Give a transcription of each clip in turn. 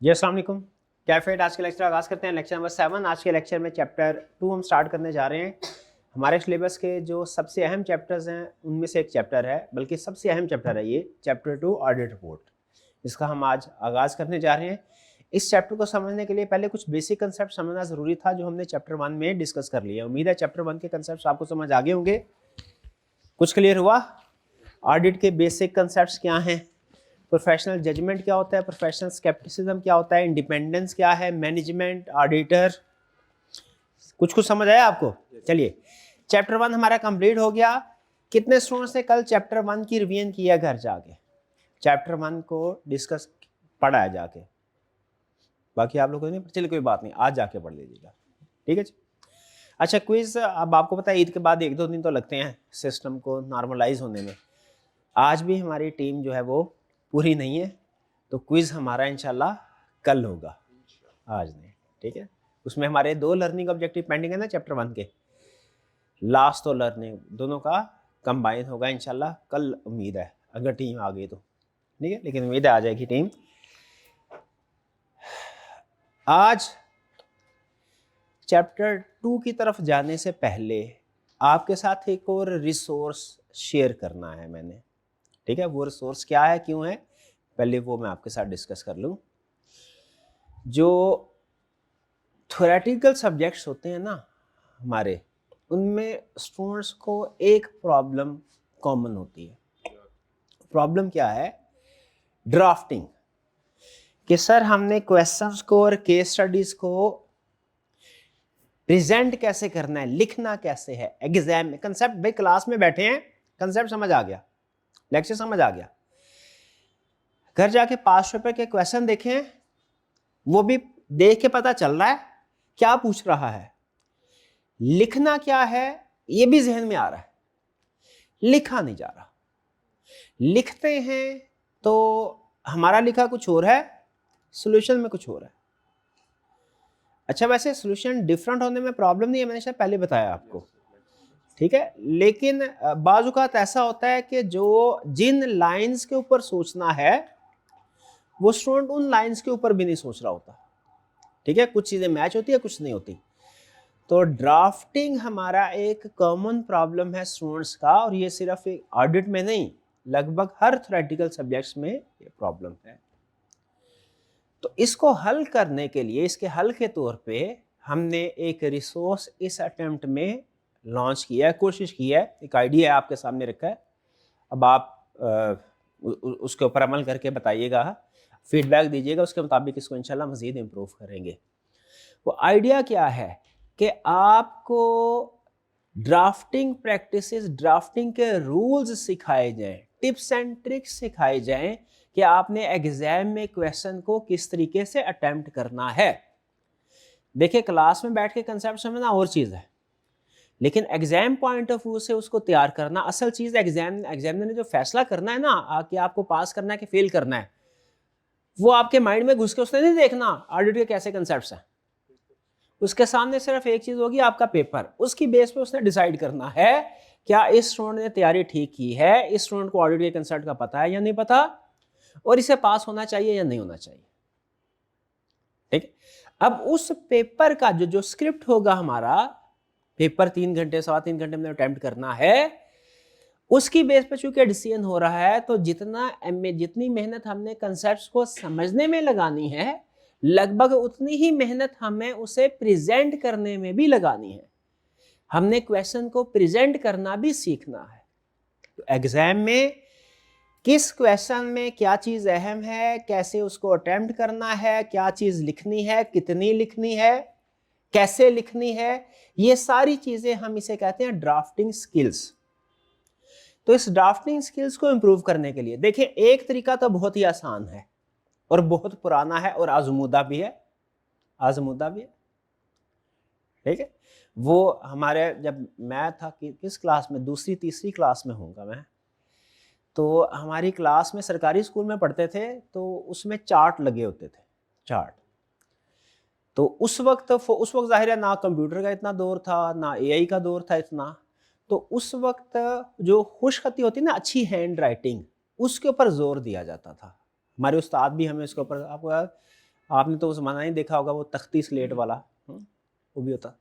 जी अस्सलाम वालेकुम। कैफेट आज के लेक्चर आगाज़ करते हैं। Lecture number 7। आज के लेक्चर में चैप्टर 2 हम स्टार्ट करने जा रहे हैं। हमारे सिलेबस के जो सबसे अहम चैप्टर्स हैं उनमें से एक चैप्टर है, बल्कि सबसे अहम चैप्टर है ये चैप्टर 2 ऑडिट रिपोर्ट। इसका हम आज आगाज़ करने जा रहे हैं। इस चैप्टर को समझने के लिए पहले कुछ बेसिक कंसेप्ट समझना ज़रूरी था, जो हमने चैप्टर 1 में डिस्कस कर लिया। उम्मीद है चैप्टर 1 के कंसेप्ट आपको समझ आ गए होंगे। कुछ क्लियर हुआ? ऑडिट के बेसिक कंसेप्ट क्या हैं, प्रोफेशनल जजमेंट क्या होता है, प्रोफेशनल स्केप्टिसिज्म क्या होता है, इंडिपेंडेंस क्या है, मैनेजमेंट, ऑडिटर, कुछ समझ आया आपको? चलिए, चैप्टर 1 हमारा कंप्लीट हो गया। कितने स्टूडेंट्स ने कल चैप्टर 1 की रिवीजन किया घर जाके? चैप्टर 1 को डिस्कस पढ़ा है जाके? बाकी आप लोगों ने नहीं? चलिए कोई बात नहीं, आज जाके पढ़ लीजिएगा, ठीक है जी। अच्छा, क्विज अब आपको पता है ईद के बाद 1-2 दिन तो लगते हैं सिस्टम को नॉर्मलाइज होने में। आज भी हमारी टीम जो है वो पूरी नहीं है, तो क्विज हमारा इंशाल्लाह कल होगा, आज नहीं, ठीक है। उसमें हमारे 2 लर्निंग ऑब्जेक्टिव पेंडिंग है ना चैप्टर 1 के, लास्ट और लर्निंग दोनों का कंबाइन होगा इंशाल्लाह कल, उम्मीद है अगर टीम आ गई तो, ठीक है, लेकिन उम्मीद है आ जाएगी टीम। आज चैप्टर 2 की तरफ जाने से पहले आपके साथ एक और रिसोर्स शेयर करना है मैंने, ठीक है। वो रिसोर्स क्या है, क्यों है, पहले वो मैं आपके साथ डिस्कस कर लूँ। जो थ्योरेटिकल सब्जेक्ट्स होते हैं ना हमारे, उनमें स्टूडेंट्स को एक प्रॉब्लम कॉमन होती है। प्रॉब्लम क्या है? ड्राफ्टिंग। कि सर हमने क्वेश्चंस को और केस स्टडीज को प्रेजेंट कैसे करना है, लिखना कैसे है एग्जाम में। कंसेप्ट भाई क्लास में बैठे हैं, कंसेप्ट समझ आ गया, लेक्चर समझ आ गया, घर जाके पास्ट पेपर के क्वेश्चन देखें, वो भी देख के पता चल रहा है क्या पूछ रहा है, लिखना क्या है ये भी जहन में आ रहा है, लिखा नहीं जा रहा। लिखते हैं तो हमारा लिखा कुछ और है, सॉल्यूशन में कुछ और है। अच्छा, वैसे सॉल्यूशन डिफरेंट होने में प्रॉब्लम नहीं है, मैंने शायद पहले बताया आपको, ठीक है। लेकिन बाज़ औक़ात ऐसा होता है कि जो जिन लाइंस के ऊपर सोचना है वो स्टूडेंट उन लाइंस के ऊपर भी नहीं सोच रहा होता, ठीक है। कुछ चीज़ें मैच होती है, कुछ नहीं होती। तो ड्राफ्टिंग हमारा एक कॉमन प्रॉब्लम है स्टूडेंट्स का, और ये सिर्फ एक ऑडिट में नहीं, लगभग हर थ्योरेटिकल सब्जेक्ट्स में ये प्रॉब्लम है। तो इसको हल करने के लिए, इसके हल के तौर पे हमने एक रिसोर्स इस अटेम्प्ट में लॉन्च किया है, कोशिश की है। एक आइडिया आपके सामने रखा है, अब आप उसके ऊपर अमल करके बताइएगा, फीडबैक दीजिएगा, उसके मुताबिक इसको इंशाल्लाह मज़ीद इम्प्रूव करेंगे। वो आइडिया क्या है कि आपको ड्राफ्टिंग प्रैक्टिसेस, ड्राफ्टिंग के रूल्स सिखाए जाएं, टिप्स एंड ट्रिक्स सिखाए जाएं कि आपने एग्जाम में क्वेश्चन को किस तरीके से अटेम्प्ट करना है। देखिए, क्लास में बैठ के कंसेप्ट समझना और चीज़ है, लेकिन एग्जाम पॉइंट ऑफ व्यू से उसको तैयार करना असल चीज़। एग्जामिनर ने जो फैसला करना है ना कि आपको पास करना है कि फेल करना है, वो आपके माइंड में घुस के उसने नहीं देखना ऑडिट के कैसे कंसेप्ट्स हैं। उसके सामने सिर्फ एक चीज़ होगी, आपका पेपर। उसकी बेस पे उसने डिसाइड करना है क्या इस स्टूडेंट ने तैयारी ठीक की है, इस स्टूडेंट को ऑडिट के कंसेप्ट का पता है या नहीं पता, और इसे पास होना चाहिए या नहीं होना चाहिए, ठीक। अब उस पेपर का जो स्क्रिप्ट होगा हमारा, पेपर 3 घंटे 3.25 घंटे में अटेम्प्ट करना है, उसकी बेस पे चूंकि डिसीजन हो रहा है, तो जितनी मेहनत हमने कंसेप्ट्स को समझने में लगानी है, लगभग उतनी ही मेहनत हमें उसे प्रेजेंट करने में भी लगानी है। हमने क्वेश्चन को प्रेजेंट करना भी सीखना है। तो एग्जाम में किस क्वेश्चन में क्या चीज़ अहम है, कैसे उसको अटेम्प्ट करना है, क्या चीज़ लिखनी है, कितनी लिखनी है, कैसे लिखनी है, ये सारी चीज़ें हम इसे कहते हैं ड्राफ्टिंग स्किल्स। तो इस ड्राफ्टिंग स्किल्स को इंप्रूव करने के लिए देखिए, एक तरीका तो बहुत ही आसान है और बहुत पुराना है और आजमूदा भी है, ठीक है। वो हमारे, जब मैं था किस क्लास में, दूसरी तीसरी क्लास में होऊंगा मैं, तो हमारी क्लास में सरकारी स्कूल में पढ़ते थे, तो उसमें चार्ट लगे होते थे, चार्ट। तो उस वक्त जाहिर है ना कंप्यूटर का इतना दौर था, ना एआई का दौर था इतना। तो उस वक्त जो खुशखती होती ना, अच्छी हैंड राइटिंग, उसके ऊपर जोर दिया जाता था। हमारे उस्ताद भी हमें उसके ऊपर, आपको आपने तो उस जमाना नहीं देखा होगा वो तख्ती स्लेट वाला, वो भी होता।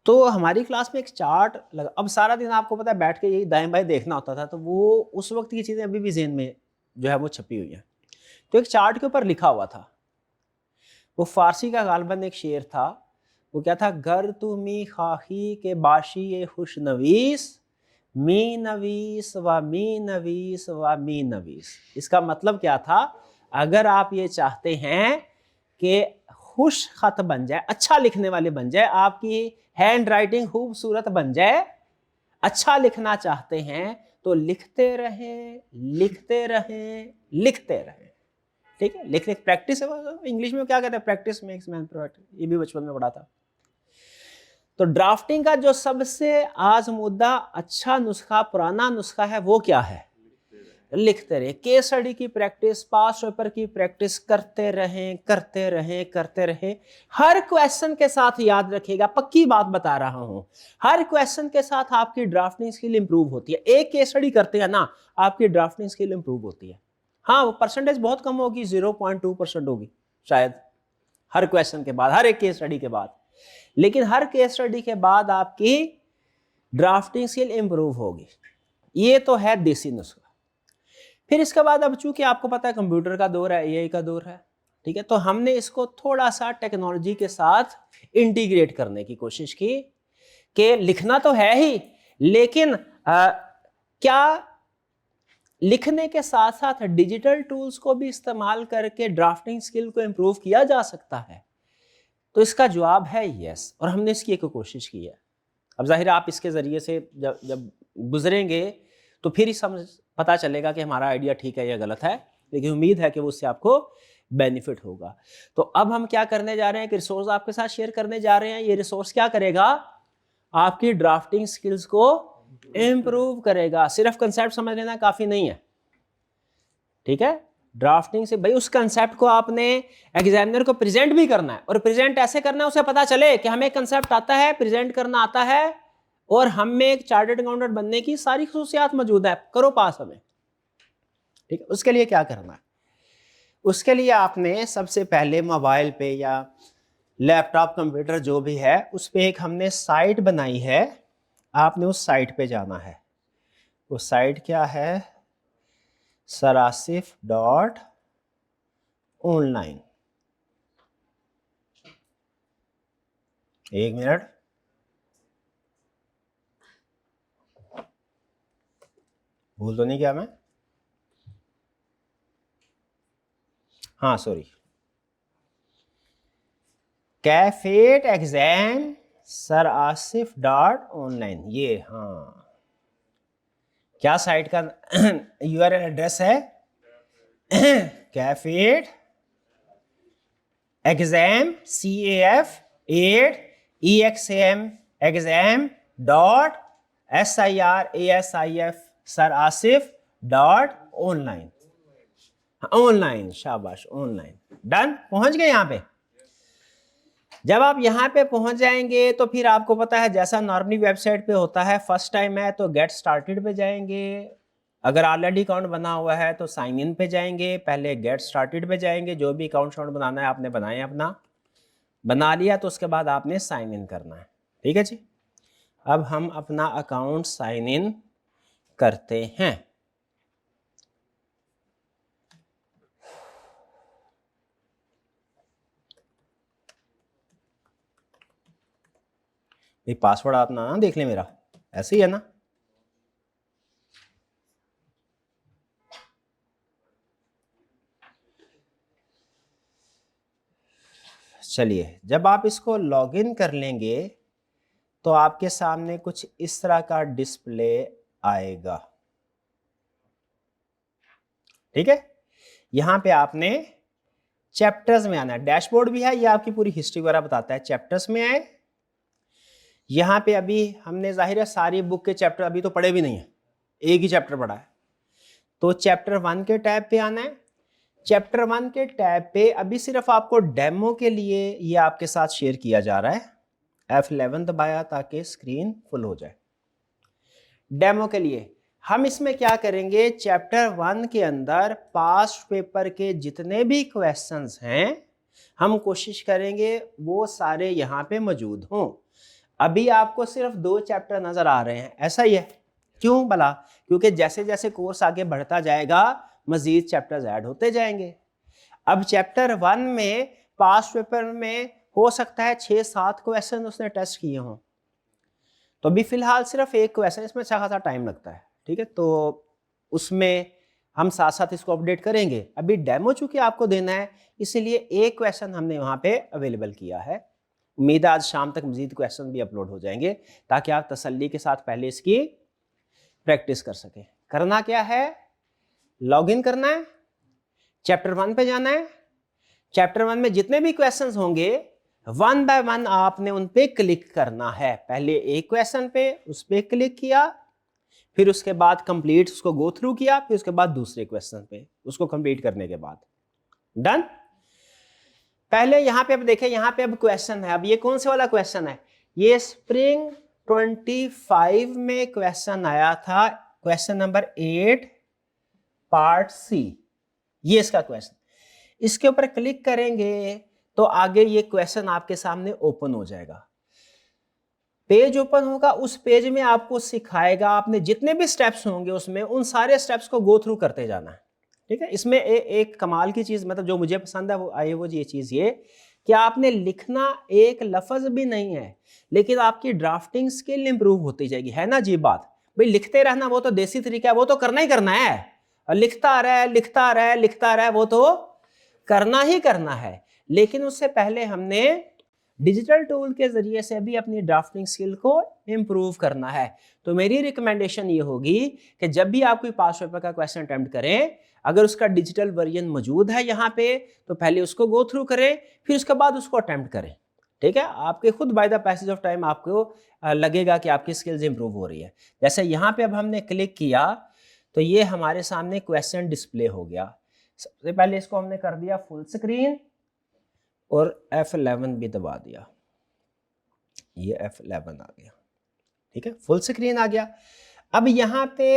तो हमारी क्लास में एक चार्ट लगा, अब सारा दिन आपको पता है बैठ के यही दाएं बाएं देखना होता था, तो वो उस वक्त की चीज़ें अभी भी ज़हन में जो है वो छपी हुई हैं। तो एक चार्ट के ऊपर लिखा हुआ था, वो फारसी का गालबन एक शेर था, वो क्या था, गर तू मी खाही के बाशी ये खुश नवीस मी नवीस व मी नवीस व मी नवीस। इसका मतलब क्या था, अगर आप ये चाहते हैं कि खुश खत बन जाए, अच्छा लिखने वाले बन जाए, आपकी हैंड राइटिंग खूबसूरत बन जाए, अच्छा लिखना चाहते हैं तो लिखते रहें लिखते रहें लिखते रहें। ठीक है, लिखने की प्रैक्टिस है, इंग्लिश में क्या कहते हैं, प्रैक्टिस मेक्स मैन परफेक्ट, ये भी बचपन में पढ़ा था। तो ड्राफ्टिंग का जो सबसे आजमुदा अच्छा नुस्खा, पुराना नुस्खा है, वो क्या है, लिखते रहे। केस स्टडी की प्रैक्टिस, पास्ट पेपर की प्रैक्टिस करते रहें करते रहें करते रहें। हर क्वेश्चन के साथ याद रखिएगा, पक्की बात बता रहा हूं, हर क्वेश्चन के साथ आपकी ड्राफ्टिंग स्किल इंप्रूव होती है। एक केस स्टडी करते हैं ना, आपकी ड्राफ्टिंग स्किल इंप्रूव होती है। हाँ, वो परसेंटेज बहुत कम होगी, 0.2% होगी शायद हर क्वेश्चन के बाद, हर एक केस स्टडी के बाद, लेकिन हर केस स्टडी के बाद आपकी ड्राफ्टिंग स्किल इंप्रूव होगी। ये तो है देसी नुस्खा। फिर इसके बाद अब चूंकि आपको पता है कंप्यूटर का दौर है, एआई का दौर है, ठीक है, तो हमने इसको थोड़ा सा टेक्नोलॉजी के साथ इंटीग्रेट करने की कोशिश की कि लिखना तो है ही, लेकिन क्या लिखने के साथ साथ डिजिटल टूल्स को भी इस्तेमाल करके ड्राफ्टिंग स्किल को इंप्रूव किया जा सकता है? तो इसका जवाब है यस, और हमने इसकी एक कोशिश की है। अब जाहिर है आप इसके ज़रिए से जब गुजरेंगे तो फिर ही समझ पता चलेगा कि हमारा आइडिया ठीक है या गलत है, लेकिन उम्मीद है कि वो उससे आपको बेनिफिट होगा। तो अब हम क्या करने जा रहे हैं कि रिसोर्स आपके साथ शेयर करने जा रहे हैं। ये रिसोर्स क्या करेगा, आपकी ड्राफ्टिंग स्किल्स को इंप्रूव करेगा। सिर्फ कंसेप्ट समझ लेना काफ़ी नहीं है, ठीक है, ड्राफ्टिंग से भाई उस कंसेप्ट को आपने एग्जामिनर को प्रेजेंट भी करना है, और प्रेजेंट ऐसे करना है उसे पता चले कि हमें कंसेप्ट आता है, प्रेजेंट करना आता है, और हम में एक चार्टर्ड अकाउंटेंट बनने की सारी खसूसियात मौजूद है, करो पास हमें। ठीक है, उसके लिए क्या करना है, उसके लिए आपने सबसे पहले मोबाइल पे या लैपटॉप कंप्यूटर जो भी है उस पर एक हमने साइट बनाई है, आपने उस साइट पे जाना है। वो साइट क्या है, sarasif.online। एक मिनट, भूल तो नहीं किया मैं, हाँ सॉरी, कैफेट एग्जाम sarasif.online, ये हाँ, क्या साइट का यूआरएल एड्रेस है, कैफेट exam CAF8 EXAM exam.SIRASIF sarasif.online, online, शाबाश, ऑनलाइन, डन, पहुंच गए यहाँ पे। जब आप यहाँ पे पहुंच जाएंगे तो फिर आपको पता है जैसा नॉर्मली वेबसाइट पे होता है, फर्स्ट टाइम है तो गेट स्टार्टेड पे जाएंगे, अगर ऑलरेडी अकाउंट बना हुआ है तो साइन इन पे जाएंगे, पहले गेट स्टार्टेड पे जाएंगे, जो भी अकाउंट बनाना है आपने बनाए, अपना बना लिया तो उसके बाद आपने साइन इन करना है। ठीक है जी, अब हम अपना अकाउंट साइन इन करते हैं। ये पासवर्ड आप ना देख लें मेरा, ऐसे ही है ना, चलिए जब आप इसको लॉगिन कर लेंगे तो आपके सामने कुछ इस तरह का डिस्प्ले आएगा। ठीक है, यहां पे आपने चैप्टर्स में आना है, डैशबोर्ड भी है, ये आपकी पूरी हिस्ट्री वगैरह बताता है। चैप्टर्स में आए, यहां पे अभी हमने जाहिर है सारी बुक के चैप्टर अभी तो पढ़े भी नहीं है, एक ही चैप्टर पढ़ा है, तो चैप्टर 1 के टैब पे आना है। चैप्टर 1 के टैब पे अभी सिर्फ आपको डेमो के लिए ये आपके साथ शेयर किया जा रहा है, F11 दबाया ताकि स्क्रीन फुल हो जाए। डेमो के लिए हम इसमें क्या करेंगे, चैप्टर 1 के अंदर पास्ट पेपर के जितने भी क्वेश्चंस हैं हम कोशिश करेंगे वो सारे यहाँ पे मौजूद हों। अभी आपको सिर्फ 2 चैप्टर नजर आ रहे हैं, ऐसा ही है। क्यों भला? क्योंकि जैसे जैसे कोर्स आगे बढ़ता जाएगा मजीद चैप्टर्स ऐड होते जाएंगे। अब चैप्टर 1 में पास्ट पेपर में हो सकता है 6-7 क्वेश्चन उसने टेस्ट किए हों, तो अभी फिलहाल सिर्फ एक क्वेश्चन, इसमें अच्छा खासा टाइम लगता है, ठीक है। तो उसमें हम साथ साथ इसको अपडेट करेंगे। अभी डेमो चूंकि आपको देना है, इसीलिए एक क्वेश्चन हमने वहाँ पे अवेलेबल किया है। उम्मीद है आज शाम तक मजीद क्वेश्चन भी अपलोड हो जाएंगे ताकि आप तसल्ली के साथ पहले इसकी प्रैक्टिस कर सकें। करना क्या है? लॉगिन करना है, चैप्टर 1 पे जाना है। चैप्टर 1 में जितने भी क्वेश्चंस होंगे 1 बाय 1 आपने उन पे क्लिक करना है। पहले एक क्वेश्चन पे उस पे क्लिक किया, फिर उसके बाद कंप्लीट उसको गो थ्रू किया, फिर उसके बाद दूसरे क्वेश्चन पे उसको कंप्लीट करने के बाद डन। पहले यहां पे अब देखें, यहां पे अब क्वेश्चन है। अब ये कौन से वाला क्वेश्चन है? ये स्प्रिंग 25 में क्वेश्चन आया था, क्वेश्चन नंबर 8 पार्ट सी, ये इसका क्वेश्चन। इसके ऊपर क्लिक करेंगे तो आगे ये क्वेश्चन आपके सामने ओपन हो जाएगा। पेज ओपन होगा, उस पेज में आपको सिखाएगा, आपने जितने भी स्टेप्स होंगे उसमें उन सारे स्टेप्स को गो थ्रू करते जाना है, ठीक है। इसमें एक कमाल की चीज, मतलब जो मुझे पसंद है वो आई, वो ये चीज ये कि आपने लिखना एक लफ्ज भी नहीं है, लेकिन आपकी ड्राफ्टिंग स्किल इंप्रूव होती जाएगी, है ना जी बात। भाई लिखते रहना वो तो देसी तरीका है, वो तो करना ही करना है, और लिखता रहे लिखता रहे लिखता रहे, वो तो करना ही करना है। लेकिन उससे पहले हमने डिजिटल टूल के जरिए से भी अपनी ड्राफ्टिंग स्किल को इंप्रूव करना है। तो मेरी रिकमेंडेशन ये होगी कि जब भी आप कोई पास्ट पेपर का क्वेश्चन अटेम्प्ट करें, अगर उसका डिजिटल वर्जन मौजूद है यहाँ पे, तो पहले उसको गो थ्रू करें, फिर उसके बाद उसको अटेम्प्ट करें, ठीक है। आपके खुद by the passage of time आपको लगेगा कि आपकी स्किल्स इंप्रूव हो रही है। जैसे यहाँ पे अब हमने क्लिक किया तो ये हमारे सामने क्वेश्चन डिस्प्ले हो गया। सबसे पहले इसको हमने कर दिया फुल स्क्रीन और F11 भी दबा दिया, ये F11 आ गया, ठीक है, फुल स्क्रीन आ गया। अब यहाँ पे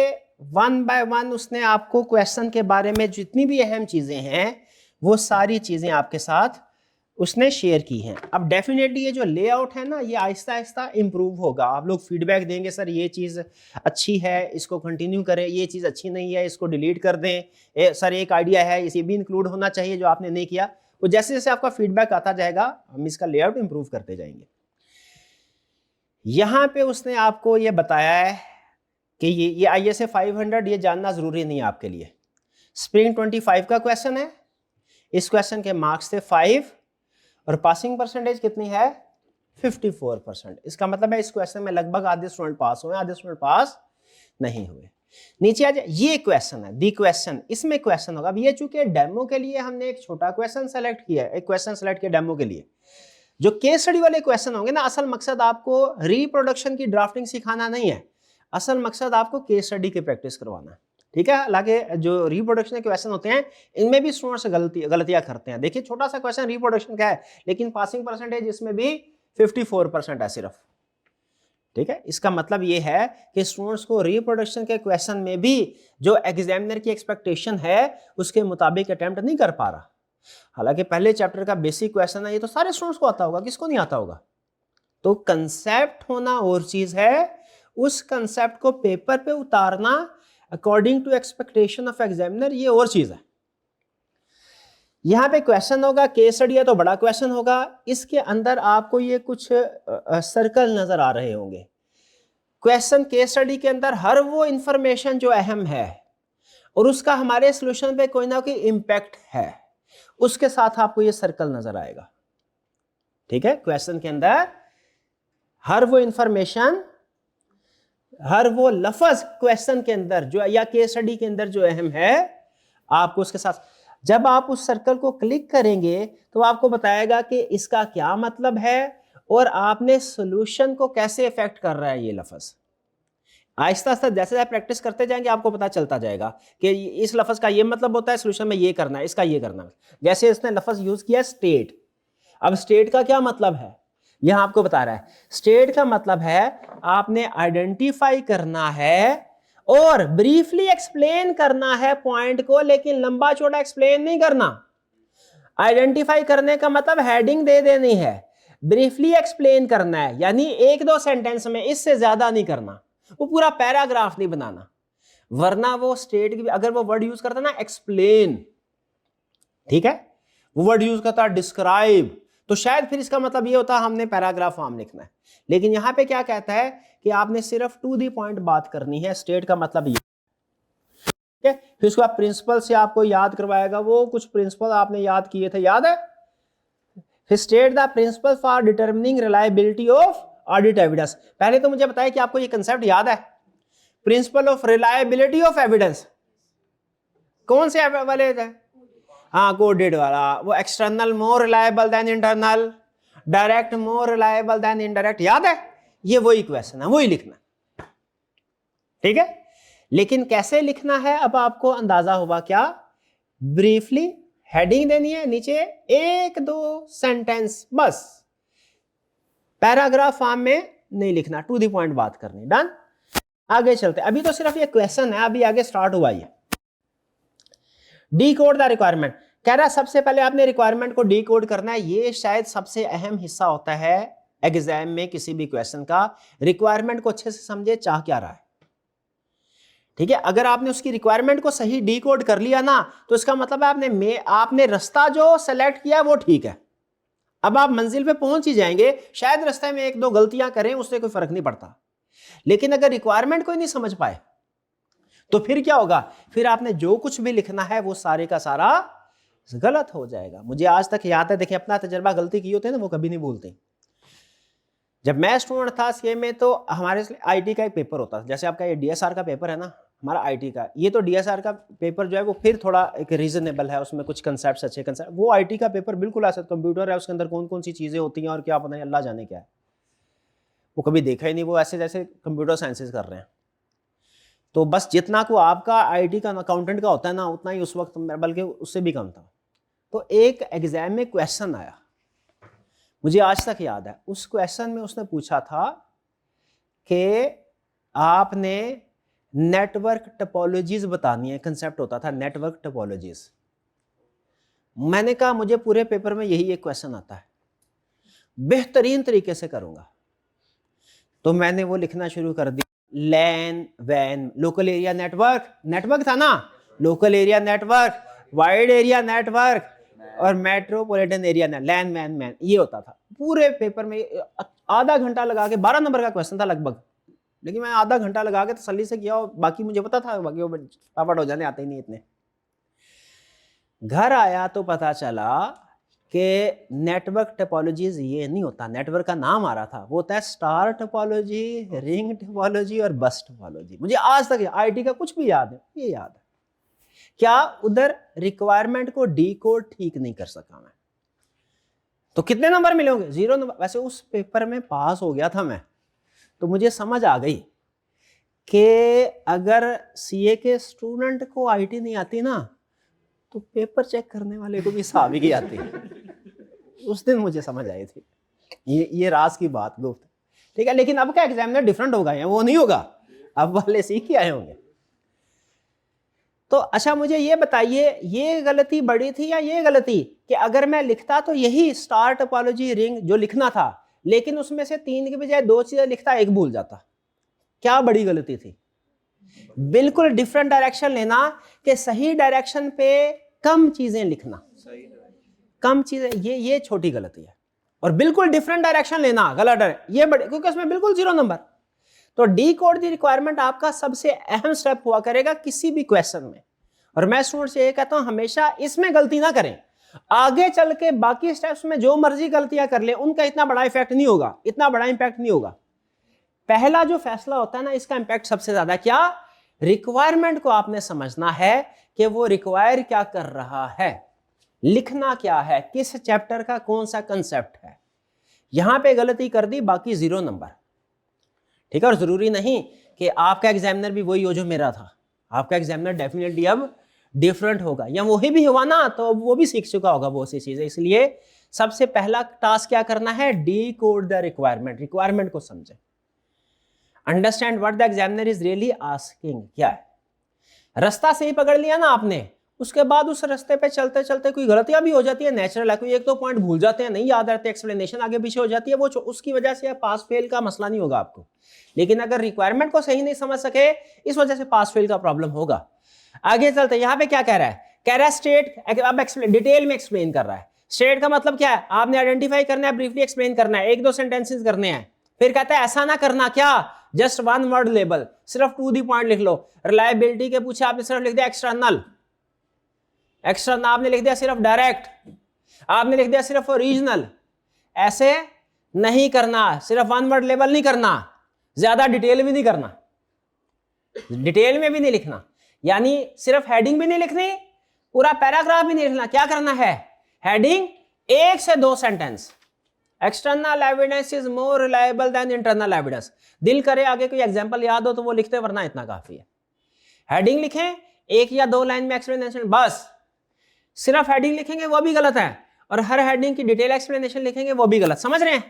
1 बाय 1 उसने आपको क्वेश्चन के बारे में जितनी भी अहम चीजें हैं वो सारी चीजें आपके साथ उसने शेयर की हैं। अब डेफिनेटली ये जो लेआउट है ना, ये आहिस्ता आहिस्ता इंप्रूव होगा। आप लोग फीडबैक देंगे, सर ये चीज़ अच्छी है इसको कंटिन्यू करें, ये चीज़ अच्छी नहीं है इसको डिलीट कर दें, सर एक आइडिया है इसे भी इंक्लूड होना चाहिए जो आपने नहीं किया। तो जैसे जैसे आपका फीडबैक आता जाएगा हम इसका लेआउट इंप्रूव करते जाएंगे। यहाँ पे उसने आपको ये बताया है कि ये ISA 500 ये जानना जरूरी नहीं है आपके लिए। स्प्रिंग 25 का क्वेश्चन है, इस क्वेश्चन के मार्क्स थे 5 और पासिंग परसेंटेज कितनी है? 54%। इसका मतलब है इस क्वेश्चन में लगभग आधे स्टूडेंट पास हुए, आधे स्टूडेंट पास नहीं हुए। नीचे आ जाए, ये क्वेश्चन है दी क्वेश्चन, इसमें क्वेश्चन होगा। अब ये चूंकि डेमो के लिए हमने एक छोटा क्वेश्चन सेलेक्ट किया है, एक क्वेश्चन सेलेक्ट किया डेमो के लिए। जो केस स्टडी वाले क्वेश्चन होंगे ना, असल मकसद आपको रिप्रोडक्शन की ड्राफ्टिंग सिखाना नहीं है, असल मकसद आपको केस स्टडी की प्रैक्टिस करवाना है, ठीक है। हालांकि जो रिप्रोडक्शन के क्वेश्चन होते हैं इनमें भी स्टूडेंट्स गलतियां करते हैं। देखिए छोटा सा क्वेश्चन रिप्रोडक्शन का है, लेकिन पासिंग परसेंटेज इसमें भी 54% है सिर्फ, ठीक है। इसका मतलब ये है कि स्टूडेंट्स को रिप्रोडक्शन के क्वेश्चन में भी जो एग्जामिनर की एक्सपेक्टेशन है उसके मुताबिक अटेम्प्ट नहीं कर पा रहा। हालांकि पहले चैप्टर का बेसिक क्वेश्चन है, ये तो सारे स्टूडेंट्स को आता होगा, किसको नहीं आता होगा। तो कंसेप्ट होना और चीज है, उस कंसेप्ट को पेपर पे उतारना according to expectation of examiner, ये और चीज है। यहां पे क्वेश्चन होगा, केस स्टडी है तो बड़ा क्वेश्चन होगा, इसके अंदर आपको ये कुछ सर्कल नजर आ रहे होंगे। क्वेश्चन केस स्टडी के अंदर हर वो इंफॉर्मेशन जो अहम है और उसका हमारे सोल्यूशन पे कोई ना कोई इंपैक्ट है, उसके साथ आपको ये सर्कल नजर आएगा, ठीक है। क्वेश्चन के अंदर हर वो इंफॉर्मेशन, हर वो लफ्ज क्वेश्चन के अंदर जो या केस स्टडी के अंदर जो अहम है, आपको उसके साथ, जब आप उस सर्कल को क्लिक करेंगे तो आपको बताएगा कि इसका क्या मतलब है और आपने सॉल्यूशन को कैसे इफेक्ट कर रहा है ये लफ्ज। आहिस्ता आहिस्ता जैसे आप प्रैक्टिस करते जाएंगे आपको पता चलता जाएगा कि इस लफ्ज का ये मतलब होता है, सॉल्यूशन में ये करना है, इसका ये करना है। जैसे इसने लफ्ज यूज किया स्टेट, अब स्टेट का क्या मतलब है यहां आपको बता रहा है। स्टेट का मतलब है आपने आइडेंटिफाई करना है और ब्रीफली एक्सप्लेन करना है पॉइंट को, लेकिन लंबा चौड़ा एक्सप्लेन नहीं करना। आइडेंटिफाई करने का मतलब हेडिंग दे देनी है, ब्रीफली एक्सप्लेन करना है, यानी एक दो सेंटेंस में, इससे ज्यादा नहीं करना, वो पूरा पैराग्राफ नहीं बनाना, वरना वो स्टेट की अगर वो वर्ड यूज करता ना एक्सप्लेन, ठीक है, वो वर्ड यूज करता डिस्क्राइब, तो शायद फिर इसका मतलब ये होता हमने पैराग्राफ फॉर्म लिखना है। लेकिन यहां पे क्या कहता है कि आपने सिर्फ टू दी पॉइंट बात करनी है, स्टेट का मतलब ये, ठीक है। फिर उसके बाद प्रिंसिपल से आपको याद करवाएगा, वो कुछ प्रिंसिपल आपने याद किए थे, याद है। फिर state the principle for determining reliability of audit evidence. पहले तो मुझे बताया कि आपको ये कंसेप्ट याद है, principle of reliability of evidence कौन से वाले थे? हाँ, कोडेड वाला, वो एक्सटर्नल मोर रिलायबल देन इंटरनल, डायरेक्ट मोर रिलायबल देन इनडायरेक्ट, याद है। ये वही क्वेश्चन है, वही लिखना, ठीक है। लेकिन कैसे लिखना है अब आपको अंदाजा होगा क्या? ब्रीफली हेडिंग देनी है, नीचे एक दो सेंटेंस बस, पैराग्राफ फॉर्म में नहीं लिखना, टू द पॉइंट बात करनी। डन। आगे चलते, अभी तो सिर्फ ये क्वेश्चन है, अभी आगे स्टार्ट हुआ ये। डी कोड द रिक्वायरमेंट, कह रहा है सबसे पहले आपने रिक्वायरमेंट को डी कोड करना है। ये शायद सबसे अहम हिस्सा होता है एग्जाम में किसी भी क्वेश्चन का, रिक्वायरमेंट को अच्छे से समझे चाह क्या रहा है, ठीक है। अगर आपने उसकी रिक्वायरमेंट को सही डी कोड कर लिया ना, तो इसका मतलब है आपने रास्ता जो सेलेक्ट किया वो ठीक है, अब आप मंजिल पे पहुंच ही जाएंगे। शायद रास्ते में एक दो गलतियां करें, उससे कोई फर्क नहीं पड़ता, लेकिन अगर रिक्वायरमेंट कोई नहीं समझ पाए तो फिर क्या होगा? फिर आपने जो कुछ भी लिखना है वो सारे का सारा गलत हो जाएगा। मुझे आज तक याद है, देखिए अपना तजर्बा, गलती की होती है ना वो कभी नहीं भूलते। जब मैं स्टूडेंट था सीए में, तो हमारे आईटी का एक पेपर होता था, जैसे आपका ये डीएसआर का पेपर है ना, हमारा आईटी का, ये तो डीएसआर का पेपर जो है वो फिर थोड़ा एक रीजनेबल है, उसमें कुछ कंसेप्ट अच्छे कंसेप्ट। वो आईटी का पेपर बिल्कुल ऐसा कंप्यूटर है, उसके अंदर कौन कौन सी चीजें होती हैं और क्या पता नहीं, अल्लाह जाने क्या है, वो कभी देखा ही नहीं, वो ऐसे जैसे कंप्यूटर साइंसेज कर रहे हैं। तो बस जितना को आपका आईटी का अकाउंटेंट का होता है ना, उतना ही उस वक्त, बल्कि उससे भी कम था। तो एक एग्जाम में क्वेश्चन आया, मुझे आज तक याद है, उस क्वेश्चन में उसने पूछा था कि आपने नेटवर्क टोपोलॉजीज बतानी है, कंसेप्ट होता था नेटवर्क टोपोलॉजीज। मैंने कहा मुझे पूरे पेपर में यही एक क्वेश्चन आता है, बेहतरीन तरीके से करूंगा। तो मैंने वो लिखना शुरू कर दिया, लैन वैन, लोकल एरिया नेटवर्क, नेटवर्क था ना, local area network, wide area network और मेट्रोपॉलिटन एरिया नेटवर्क, लैन वैन मैन, ये होता था पूरे पेपर में। आधा घंटा लगा के, 12 नंबर का क्वेश्चन था लगभग, लेकिन मैं आधा घंटा लगा के तसल्ली से किया, और बाकी मुझे पता था, बाकी वो फटाफट हो जाने आते ही नहीं इतने। घर आया तो पता चला कि नेटवर्क टोपोलॉजीज ये नहीं होता, नेटवर्क का नाम आ रहा था, वो होता है स्टार टोपोलॉजी, रिंग टोपोलॉजी और बस टोपोलॉजी। मुझे आज तक आईटी का कुछ भी याद है, ये याद है। क्या उधर रिक्वायरमेंट को डी कोड ठीक नहीं कर सका मैं, तो कितने नंबर मिले होंगे? 0 नंबर। वैसे उस पेपर में पास हो गया था मैं, तो मुझे समझ आ गई कि अगर सीए के स्टूडेंट को आईटी नहीं आती ना, तो पेपर चेक करने वाले को भी सावी की आती। उस दिन मुझे समझ आई थी, ये राज की बात गुप्त, ठीक है। लेकिन अब का एग्जामिनर डिफरेंट होगा, वो नहीं होगा, अब वाले सीख के आए होंगे। तो अच्छा मुझे ये बताइए, ये गलती बड़ी थी या ये गलती कि अगर मैं लिखता तो यही स्टार टोपोलॉजी रिंग जो लिखना था, लेकिन उसमें से 3 के बजाय 2 चीजें लिखता, 1 भूल जाता, क्या बड़ी गलती थी? बिल्कुल डिफरेंट डायरेक्शन लेना, कि सही डायरेक्शन पे कम चीजें लिखना, कम चीजें, ये छोटी गलती है। और बिल्कुल डिफरेंट डायरेक्शन लेना गलत है, ये बड़े, क्योंकि उसमें बिल्कुल 0 नंबर। तो डी कोड दी रिक्वायरमेंट आपका सबसे अहम स्टेप हुआ करेगा किसी भी क्वेश्चन में। और मैं स्टूडेंट से ये कहता हूं हमेशा इसमें गलती ना करें, आगे चल के बाकी स्टेप्स में जो मर्जी गलतियां कर ले, उनका इतना बड़ा इफेक्ट नहीं होगा, इतना बड़ा इंपैक्ट नहीं होगा। पहला जो फैसला होता है ना, इसका इंपैक्ट सबसे ज्यादा, क्या? रिक्वायरमेंट को आपने समझना है कि वो रिक्वायर क्या कर रहा है, लिखना क्या है, किस चैप्टर का कौन सा कंसेप्ट है। यहां पे गलती कर दी, बाकी 0 नंबर, ठीक है। और जरूरी नहीं कि आपका एग्जामिनर भी वही हो जो मेरा था, आपका एग्जामिनर डेफिनेटली अब डिफरेंट होगा, या वही भी हुआ ना तो वो भी सीख चुका होगा बहुत सी चीजें। इसलिए सबसे पहला टास्क क्या करना है? D code the requirement, requirement को समझे, understand what the examiner is really asking, क्या है। रास्ता सही पकड़ लिया ना आपने, उसके बाद उस रास्ते पे चलते चलते कोई गलतियां भी हो जाती है, नेचुरल है, कोई एक दो पॉइंट भूल जाते हैं, नहीं याद रहते, एक्सप्लेनेशन आगे पीछे हो जाती है, वो उसकी वजह से पास फेल का मसला नहीं होगा आपको। लेकिन अगर रिक्वायरमेंट को सही नहीं समझ सके, इस वजह से पास फेल का प्रॉब्लम होगा। आगे चलते यहाँ पे क्या कह रहा है, कह रहा है स्टेट, अब डिटेल में एक्सप्लेन कर रहा है। स्टेट का मतलब क्या है, आपने आइडेंटिफाई करना है, ब्रीफली एक्सप्लेन करना है, एक दो सेंटेंसेस करने हैं। फिर कहता है ऐसा ना करना, क्या, जस्ट वन वर्ड लेबल, सिर्फ टू दी पॉइंट लिख लो। रिलायबिलिटी के पूछे आपने सिर्फ लिख दिया एक्सटर्नल, एक्सटर्नल आपने लिख दिया सिर्फ डायरेक्ट, आपने लिख दिया सिर्फ ओरिजिनल। ऐसे नहीं करना, सिर्फ वन वर्ड लेबल नहीं करना, ज्यादा डिटेल भी नहीं करना, डिटेल में भी नहीं लिखना, यानी सिर्फ हेडिंग भी नहीं लिखनी, पूरा पैराग्राफ भी नहीं लिखना। क्या करना है, हेडिंग 1 से 2 sentence, external evidence is more reliable then internal evidence. दिल करे आगे कोई एग्जांपल याद हो तो वो लिखते, वरना इतना काफी है। हेडिंग लिखें, 1 या 2 लाइन में एक्सप्लेनेशन, बस। सिर्फ हेडिंग लिखेंगे वो भी गलत है, और हर हेडिंग की डिटेल एक्सप्लेनेशन लिखेंगे वो भी गलत। समझ रहे हैं?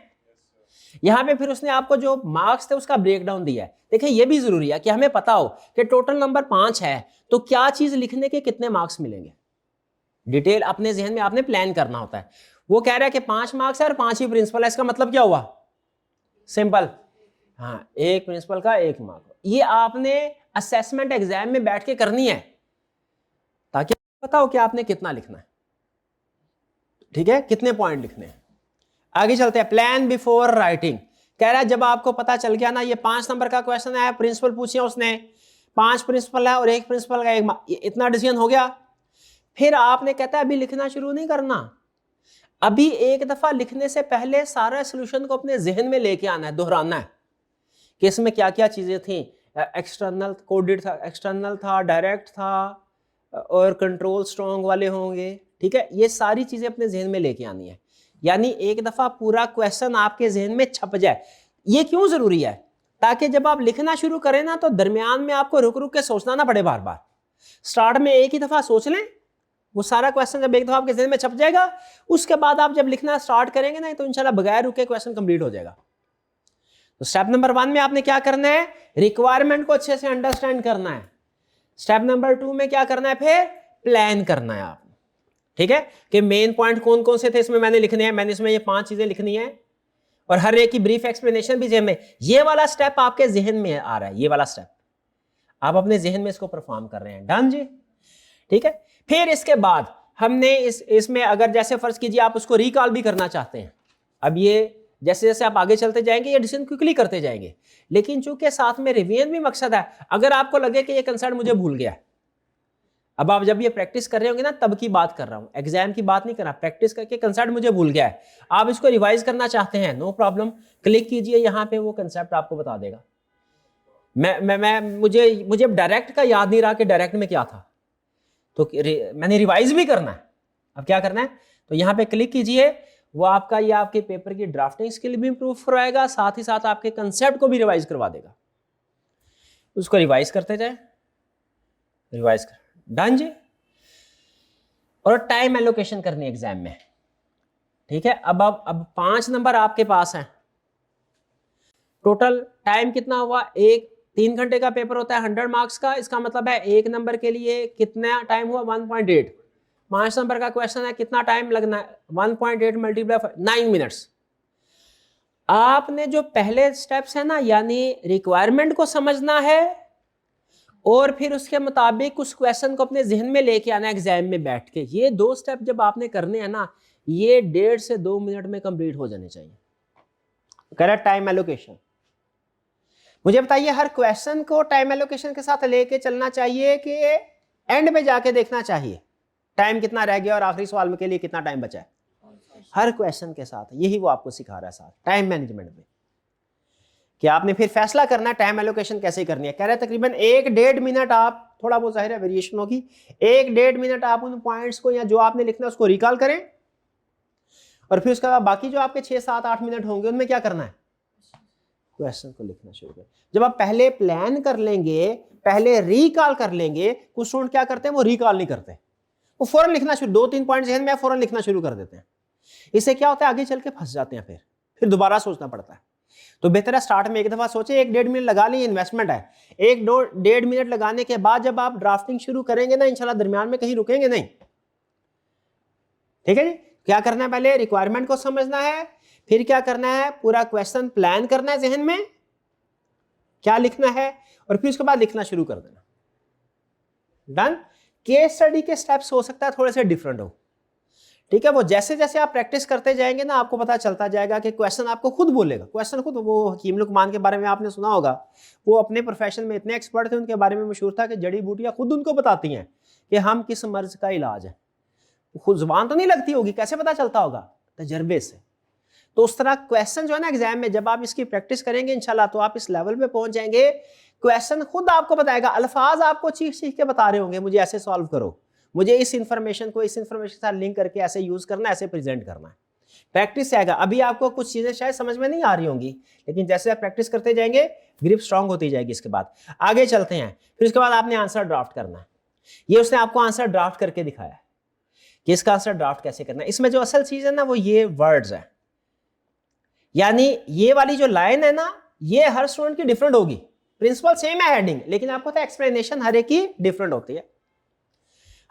यहां पे फिर उसने आपको जो मार्क्स थे उसका ब्रेकडाउन दिया है। देखिए ये भी जरूरी है कि हमें पता हो कि टोटल नंबर 5 है तो क्या चीज लिखने के कितने मार्क्स मिलेंगे। डिटेल अपने जहन में आपने प्लान करना होता है। वो कह रहा है कि 5 मार्क्स है और 5 ही प्रिंसिपल है, इसका मतलब क्या हुआ, सिंपल, हाँ, एक प्रिंसिपल का 1 मार्क। ये आपने असेसमेंट एग्जाम में बैठ के करनी है ताकि पता हो कि आपने कितना लिखना है, ठीक है, कितने पॉइंट लिखने हैं। आगे चलते हैं, प्लान बिफोर राइटिंग। कह रहा है जब आपको पता चल गया ना, ये 5 नंबर का क्वेश्चन है, प्रिंसिपल पूछे उसने, 5 प्रिंसिपल है और 1 प्रिंसिपल का 1 मार्क, इतना डिसीजन हो गया। फिर आपने कहता है अभी लिखना शुरू नहीं करना, अभी एक दफा लिखने से पहले सारा सोल्यूशन को अपने जहन में लेके आना है, दोहराना है कि इसमें क्या क्या चीजें थी। एक्सटर्नल कोडेड था, एक्सटर्नल था, डायरेक्ट था, और कंट्रोल स्ट्रॉन्ग वाले होंगे, ठीक है, ये सारी चीजें अपने जहन में लेके आनी है। यानी एक दफा पूरा क्वेश्चन आपके जहन में छप जाए। ये क्यों जरूरी है, ताकि जब आप लिखना शुरू करें ना तो दरमियान में आपको रुक रुक के सोचना ना पड़े बार बार। स्टार्ट में एक ही दफा सोच लें, वो सारा क्वेश्चन जब एक दफा आपके जहन में छप जाएगा, उसके बाद आप जब लिखना स्टार्ट करेंगे ना तो इंशाल्लाह बगैर रुके क्वेश्चन कंप्लीट हो जाएगा। तो स्टेप नंबर 1 में आपने क्या करना है, रिक्वायरमेंट को अच्छे से अंडरस्टैंड करना है। स्टेप नंबर 2 में क्या करना है, फिर प्लान करना है आप, ठीक है, कि मेन पॉइंट कौन कौन से थे इसमें मैंने लिखने हैं, मैंने इसमें ये 5 चीजें लिखनी है, और हर एक की ब्रीफ एक्सप्लेनेशन भी जहन में। ये वाला स्टेप आपके जहन में आ रहा है, ये वाला स्टेप आप अपने जहन में इसको परफॉर्म कर रहे हैं, डन जी, ठीक है। फिर इसके बाद हमने इसमें अगर जैसे फर्ज कीजिए आप उसको रिकॉल भी करना चाहते हैं, अब ये जैसे जैसे आप आगे चलते जाएंगे ये डिसीजन क्विकली करते जाएंगे, लेकिन चूंकि साथ में रिवीजन भी मकसद है, अगर आपको लगे कि ये कंसेप्ट मुझे भूल गया, अब आप जब ये प्रैक्टिस कर रहे होंगे ना, तब की बात कर रहा हूं, एग्जाम की बात नहीं कर रहा, प्रैक्टिस करके कंसेप्ट मुझे भूल गया है, आप इसको रिवाइज करना चाहते हैं, नो प्रॉब्लम, क्लिक कीजिए यहां पे, वो कंसेप्ट आपको बता देगा। मुझे डायरेक्ट का याद नहीं रहा कि डायरेक्ट में क्या था, तो मैंने रिवाइज भी करना है। अब क्या करना है, तो यहां पे क्लिक कीजिए, वो आपका ये आपके पेपर की ड्राफ्टिंग स्किल भी इंप्रूव कराएगा, साथ ही साथ आपके कंसेप्ट को भी रिवाइज करवा देगा। उसको रिवाइज करते जाए, रिवाइज कर, डन जी। और टाइम एलोकेशन करनी एग्जाम में, ठीक है। अब 5 नंबर आपके पास हैं, टोटल टाइम कितना हुआ, 3 घंटे का पेपर होता है 100 मार्क्स का, इसका मतलब है 1 नंबर के लिए कितना टाइम हुआ, 1.8। 5 नंबर का क्वेश्चन है, कितना टाइम लगना है, 1.8 मल्टीप्लाई 9 मिनट्स। आपने जो पहले स्टेप्स है ना, यानी रिक्वायरमेंट को समझना है और फिर उसके मुताबिक उस क्वेश्चन को अपने जहन में लेके आना एग्जाम में बैठ के, ये 2 स्टेप जब आपने करने हैं ना, ये 1.5 से 2 मिनट में कंप्लीट हो जाने चाहिए। Correct time allocation. मुझे बताइए हर क्वेश्चन को टाइम एलोकेशन के साथ लेके चलना चाहिए कि एंड में जाके देखना चाहिए टाइम कितना रह गया और आखिरी सवाल में के लिए कितना टाइम बचा है, हर क्वेश्चन के साथ, यही वो आपको सिखा रहा है साथ टाइम मैनेजमेंट में, कि आपने फिर फैसला करना है टाइम एलोकेशन कैसे करनी है। कह रहे हैं तकरीबन 1-1.5 मिनट, आप थोड़ा बहुत जाहिर है वेरिएशन होगी, 1-1.5 मिनट आप उन पॉइंट्स को या जो आपने लिखना है उसको रिकॉल करें, और फिर उसके बाद बाकी जो आपके 6-7-8 मिनट होंगे उनमें क्या करना है, क्वेश्चन को लिखना शुरू करें। जब आप पहले प्लान कर लेंगे, पहले रिकॉल कर लेंगे, कुछ स्टूडेंट क्या करते हैं वो रिकॉल नहीं करते, वो फौरन लिखना शुरू, 2-3 पॉइंट जहन में फौरन लिखना शुरू कर देते हैं। इससे क्या होता है, आगे चल के फंस जाते हैं, फिर दोबारा सोचना पड़ता है। तो बेहतर है स्टार्ट में एक दफा सोचे, 1-1.5 मिनट लगा ली, इन्वेस्टमेंट है। 1-1.5 मिनट लगाने के बाद जब आप ड्राफ्टिंग शुरू करेंगे ना, इंशाल्लाह दरमियान में कहीं रुकेंगे नहीं। ठीक है जी। क्या करना है, पहले रिक्वायरमेंट को समझना है, फिर क्या करना है, पूरा क्वेश्चन प्लान करना है जहन में क्या लिखना है, और फिर उसके बाद लिखना शुरू कर देना। डन। केस स्टडी के स्टेप्स हो सकता है थोड़े से डिफरेंट हो, ठीक है। वो जैसे जैसे आप प्रैक्टिस करते जाएंगे ना, आपको पता चलता जाएगा कि क्वेश्चन आपको खुद बोलेगा। क्वेश्चन खुद, वो हकीम लुकमान के बारे में आपने सुना होगा, वो अपने प्रोफेशन में इतने एक्सपर्ट थे, उनके बारे में मशहूर था कि जड़ी बूटियां खुद उनको बताती हैं कि हम किस मर्ज का इलाज है। खुद जुबान तो नहीं लगती होगी, कैसे पता चलता होगा, तजर्बे से। तो उस तरह क्वेश्चन जो है ना एग्जाम में, जब आप इसकी प्रैक्टिस करेंगे इंशाल्लाह, तो आप इस लेवल पे पहुंच जाएंगे, क्वेश्चन खुद आपको बताएगा, अल्फाज आपको चीख चीख के बता रहे होंगे, मुझे ऐसे सॉल्व करो, मुझे इस इंफॉर्मेशन को इस इंफॉर्मेशन के साथ लिंक करके ऐसे यूज करना, ऐसे प्रेजेंट करना है। प्रैक्टिस से आएगा। अभी आपको कुछ चीजें शायद समझ में नहीं आ रही होंगी, लेकिन जैसे आप प्रैक्टिस करते जाएंगे ग्रिप स्ट्रांग होती जाएगी। इसके बाद आगे चलते हैं। फिर उसके बाद आपने आंसर ड्राफ्ट करना है। ये उसने आपको आंसर ड्राफ्ट करके दिखाया है कि इसका आंसर ड्राफ्ट कैसे करना है। इसमें जो असल चीज है ना, वो ये वर्ड्स है, यानी ये वाली जो लाइन है ना, ये हर स्टूडेंट की डिफरेंट होगी। प्रिंसिपल सेम है, हेडिंग, लेकिन आपको तो एक्सप्लेनेशन हर एक की डिफरेंट होती है।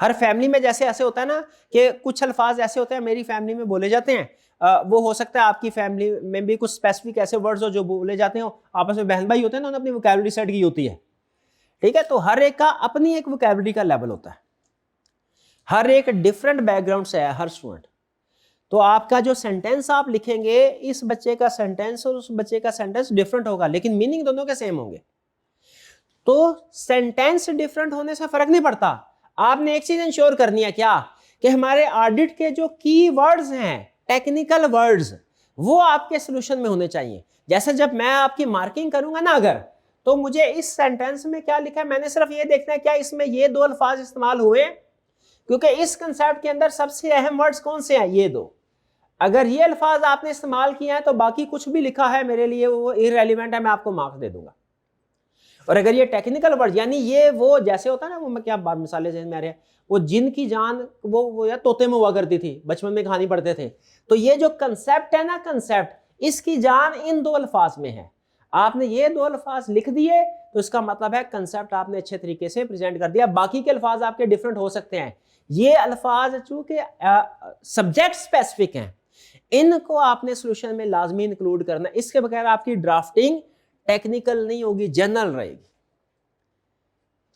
हर फैमिली में जैसे ऐसे होता है ना कि कुछ अल्फाज ऐसे होते हैं मेरी फैमिली में बोले जाते हैं, वो हो सकता है आपकी फैमिली में भी कुछ स्पेसिफिक ऐसे वर्ड्स हो जो बोले जाते हैं, आपस में बहन भाई होते हैं ना, उन्होंने अपनी वोकैबुलरी सेट की होती है, ठीक है। तो हर एक का अपनी एक वोकैबुलरी का लेवल होता है, हर एक डिफरेंट बैकग्राउंड से है हर स्टूडेंट। तो आपका जो सेंटेंस आप लिखेंगे, इस बच्चे का सेंटेंस और उस बच्चे का सेंटेंस डिफरेंट होगा, लेकिन मीनिंग दोनों के सेम होंगे। तो सेंटेंस डिफरेंट होने से फर्क नहीं पड़ता। आपने एक चीज इंश्योर करनी है, क्या, कि हमारे ऑडिट के जो की वर्ड्स हैं, टेक्निकल वर्ड्स, वो आपके सोल्यूशन में होने चाहिए। जैसे जब मैं आपकी मार्किंग करूंगा ना, अगर तो मुझे इस सेंटेंस में क्या लिखा है, मैंने सिर्फ ये देखना है क्या इसमें ये दो अल्फाज इस्तेमाल हुए, क्योंकि इस कंसेप्ट के अंदर सबसे अहम वर्ड्स कौन से हैं, ये दो। अगर ये अल्फाज आपने इस्तेमाल किया है तो बाकी कुछ भी लिखा है मेरे लिए वो इररेलेवेंट है, मैं आपको मार्क्स दे दूंगा। और अगर ये टेक्निकल वर्ड, यानी ये वो जैसे होता है ना, वो मैं क्या बात मिसालें जहन में आ रही है, वो जिन की जान वो यार तोते में हुआ करती थी, बचपन में कहानी पढ़ते थे। तो ये जो कंसेप्ट है ना, कंसेप्ट, इसकी जान इन दो अल्फाज में है। आपने ये दो अल्फाज लिख दिए तो इसका मतलब है कंसेप्ट आपने अच्छे तरीके से प्रेजेंट कर दिया। बाकी के अल्फाज आपके डिफरेंट हो सकते हैं, ये अल्फाज चूंकि सब्जेक्ट स्पेसिफिक हैं, इनको आपने सोल्यूशन में लाजमी इंक्लूड करना। इसके बगैर आपकी ड्राफ्टिंग टेक्निकल नहीं होगी, जनरल रहेगी।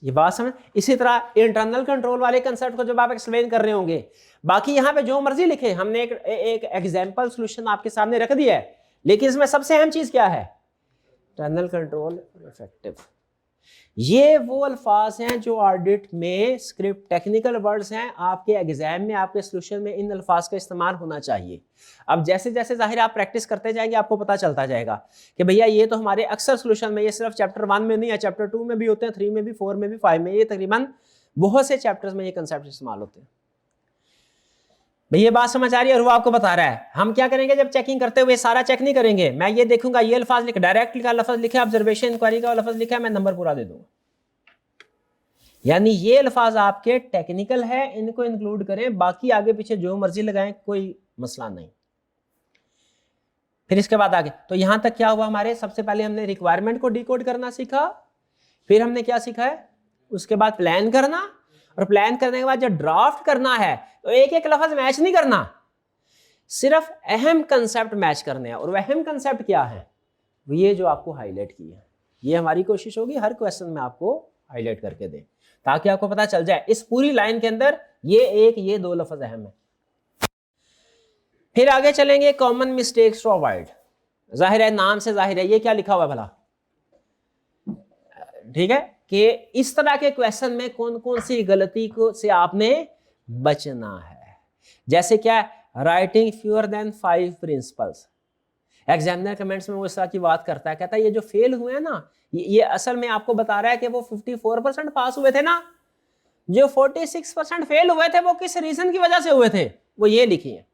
ये बात समझ। इसी तरह इंटरनल कंट्रोल वाले कंसेप्ट को जब आप एक्सप्लेन कर रहे होंगे, बाकी यहां पे जो मर्जी लिखे, हमने एक एग्जांपल सॉल्यूशन आपके सामने रख दिया है, लेकिन इसमें सबसे अहम चीज क्या है, इंटरनल कंट्रोल इफेक्टिव। ये वो अल्फाज हैं जो ऑडिट में स्क्रिप्ट टेक्निकल वर्ड्स हैं, आपके एग्जाम में आपके सॉल्यूशन में इन अल्फाज का इस्तेमाल होना चाहिए। अब जैसे जैसे जाहिर आप प्रैक्टिस करते जाएंगे आपको पता चलता जाएगा कि भैया ये तो हमारे अक्सर सॉल्यूशन में, ये सिर्फ चैप्टर 1 में नहीं है, चैप्टर 2 में भी होते हैं, 3 में भी, 4 में भी, 5 में, ये तकरीबन बहुत से चैप्टर्स में ये कंसेप्ट इस्तेमाल होते हैं। भैया बात समझ आ रही है। और वो आपको बता रहा है हम क्या करेंगे जब चेकिंग करते हुए, सारा चेक नहीं करेंगे, मैं ये देखूंगा ये अल्फाज लिखा, डायरेक्ट का लफ्ज लिखा, ऑब्जर्वेशन इंक्वायरी का लफ्ज लिखा है, मैं नंबर पूरा दे दूंगा। यानी ये अल्फाज आपके टेक्निकल है, इनको इंक्लूड करें, बाकी आगे पीछे जो मर्जी लगाएं, कोई मसला नहीं। फिर इसके बाद आगे, तो यहां तक क्या हुआ हमारे, सबसे पहले हमने रिक्वायरमेंट को डिकोड करना सीखा, फिर हमने क्या सीखा है, उसके बाद प्लान करना, और प्लान करने के बाद जब ड्राफ्ट करना है तो एक एक लफ्ज मैच नहीं करना, सिर्फ अहम कंसेप्ट मैच करने हैं। और वह अहम कंसेप्ट क्या है, ये जो आपको हाईलाइट किया है, ये हमारी कोशिश होगी हर क्वेश्चन में आपको हाईलाइट करके दें, ताकि आपको पता चल जाए इस पूरी लाइन के अंदर ये दो लफ्ज अहम है। फिर आगे चलेंगे, कॉमन मिस्टेक्स टू अवॉइड। जाहिर है, नाम से जाहिर है ये क्या लिखा हुआ है भला, ठीक है, कि इस तरह के क्वेश्चन में कौन कौन सी गलती को से आपने बचना है। जैसे क्या, writing fewer than 5 principles. Examiner comments में वो इस तरह की बात करता है, कहता है ये जो फेल हुए हैं ना, ये असल में आपको बता रहा है कि वो 54% पास हुए थे ना, जो 46% फेल हुए थे वो किस रीजन की वजह से हुए थे, वो ये लिखी है।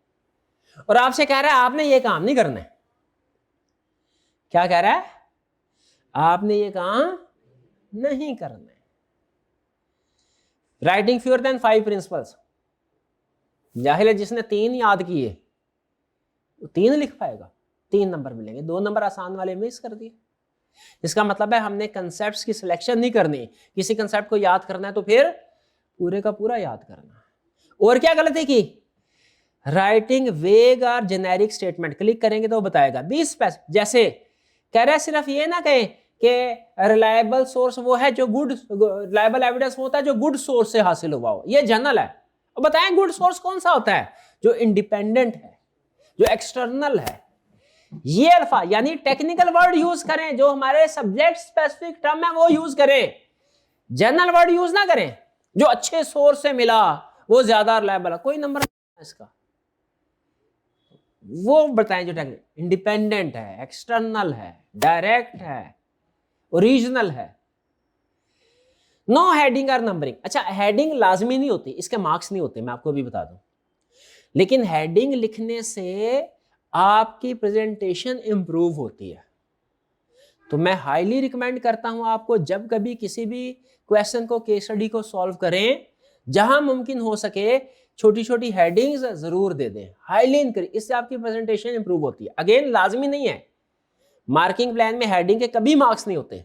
और आपसे कह रहा है आपने ये काम नहीं करना है। क्या कह रहा है, आपने ये काम नहीं करना है। राइटिंग फ्यूअर देन 5 प्रिंसिपल्स, जाहिर है जिसने 3 याद किए वो 3 लिख पाएगा, 3 नंबर मिलेंगे, 2 नंबर आसान वाले मिस कर दिए। इसका मतलब है हमने कंसेप्ट्स की सिलेक्शन नहीं करनी, किसी कंसेप्ट को याद करना है तो फिर पूरे का पूरा याद करना। और क्या गलती की, राइटिंग वेग और जेनेरिक स्टेटमेंट, क्लिक करेंगे तो बताएगा 20 पैसे, जैसे कह रहा है सिर्फ ये ना कहें कि रिलायबल सोर्स वो है जो गुड, रिलायबल एविडेंस होता है जो गुड सोर्स से हासिल हुआ हो, ये जनरल है। और बताएं गुड सोर्स कौन सा होता है, जो इंडिपेंडेंट है, जो एक्सटर्नल है। ये अल्फा यानी टेक्निकल वर्ड यूज करें, जो हमारे सब्जेक्ट स्पेसिफिक टर्म है वो यूज करें, जनरल वर्ड यूज ना करें। जो अच्छे सोर्स से मिला वो ज्यादा रिलायबल है, कोई नंबर इसका, वो बताएं जो टेक्निकल इंडिपेंडेंट है, एक्सटर्नल है, डायरेक्ट है, ओरिजिनल है। नो हेडिंग और नंबरिंग। अच्छा, हेडिंग लाजमी नहीं होती, इसके मार्क्स नहीं होते, मैं आपको भी बता दूं, लेकिन हेडिंग लिखने से आपकी प्रेजेंटेशन इंप्रूव होती है। तो मैं हाईली रिकमेंड करता हूं आपको, जब कभी किसी भी क्वेश्चन को, केस स्टडी को सॉल्व करें, जहां मुमकिन हो सके छोटी छोटी हेडिंग्स जरूर दे दें, हाईली इंक्रीज, इससे आपकी प्रेजेंटेशन इंप्रूव होती है। अगेन लाजमी नहीं है, मार्किंग प्लान में हेडिंग के कभी मार्क्स नहीं होते,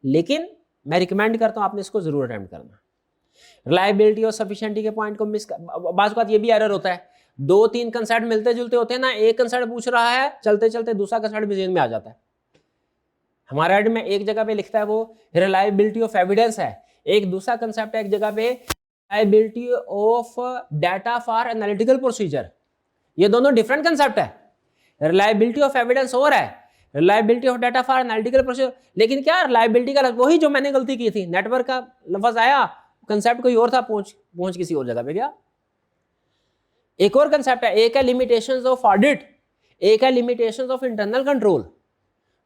लेकिन मैं रिकमेंड करता हूं आपने इसको जरूर अटेम्प्ट करना। रिलायबिलिटी और सफिशिएंटी के पॉइंट को मिस कर, बात बात ये भी एरर होता है, 2-3 कंसेप्ट मिलते जुलते होते हैं ना, एक कंसेप्ट पूछ रहा है, चलते चलते दूसरा कंसेप्ट भी जेन में आ जाता है। हमारा हेड में एक जगह पे लिखता है वो रिलायबिलिटी ऑफ एविडेंस है, एक दूसरा कंसेप्ट है एक जगह पे reliability of data for analytical procedure, ये दोनों डिफरेंट कंसेप्ट है। रिलायबिलिटी ऑफ एविडेंस और है, reliability of data for analytical procedure, लेकिन क्या रिलायबिलिटी का वही जो मैंने गलती की थी, नेटवर्क का लफ्ज आया, कंसेप्ट कोई और था, पहुंच किसी और जगह पे गया। एक और कंसेप्ट है, एक है लिमिटेशंस ऑफ ऑडिट, एक है लिमिटेशंस ऑफ इंटरनल कंट्रोल,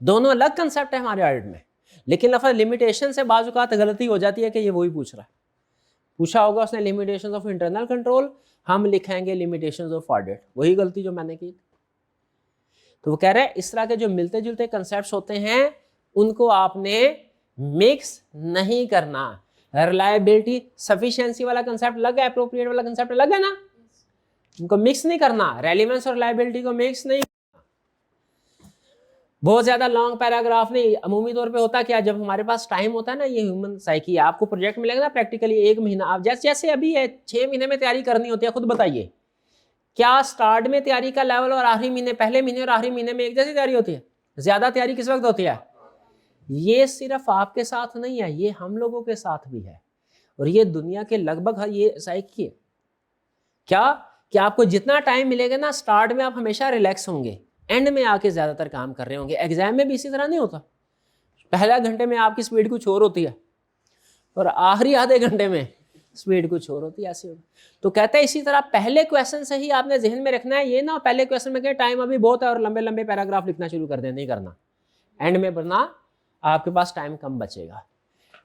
दोनों अलग कंसेप्ट है हमारे ऑडिट में, लेकिन लफ्ज लिमिटेशन से बाजू का गलती हो जाती है कि ये वही पूछ रहा है, पूछा होगा उसने लिमिटेशंस ऑफ इंटरनल कंट्रोल, हम लिखेंगे लिमिटेशंस ऑफ ऑडिट, वही गलती जो मैंने की। तो वो कह रहे हैं इस तरह के जो मिलते जुलते कंसेप्ट्स होते हैं उनको आपने मिक्स नहीं करना। रिलायबिलिटी सफिशिएंसी वाला कंसेप्ट अलग है, एप्रोप्रिएट वाला कंसेप्ट अलग है ना, उनको मिक्स नहीं करना। रेलेवेंस और रिलायबिलिटी को मिक्स नहीं करना। बहुत ज्यादा लॉन्ग पैराग्राफ नहीं, अमूमी तौर पे होता क्या, जब हमारे पास टाइम होता है ना, ये ह्यूमन साइकी, आपको प्रोजेक्ट मिलेगा ना प्रैक्टिकली 1 महीना, आप जैसे अभी है 6 महीने में तैयारी करनी होती है, खुद बताइए क्या स्टार्ट में तैयारी का लेवल और आखिरी महीने, पहले महीने और आखिरी महीने में एक जैसी तैयारी होती है? ज्यादा तैयारी किस वक्त होती है? ये सिर्फ आपके साथ नहीं है, ये हम लोगों के साथ भी है, और ये दुनिया के लगभग ये साइकी है। क्या कि आपको जितना टाइम मिलेगा ना, स्टार्ट में आप हमेशा रिलैक्स होंगे, एंड में आके ज्यादातर काम कर रहे होंगे। एग्जाम में भी इसी तरह नहीं होता, पहला घंटे में आपकी स्पीड कुछ और होती है और आखिरी आधे घंटे में स्पीड कुछ और होती है, ऐसे होता। तो कहते हैं इसी तरह पहले क्वेश्चन से ही आपने जहन में रखना है, ये ना पहले क्वेश्चन में कहे टाइम अभी बहुत है और लंबे लंबे पैराग्राफ लिखना शुरू कर दें, नहीं करना, एंड में वरना आपके पास टाइम कम बचेगा।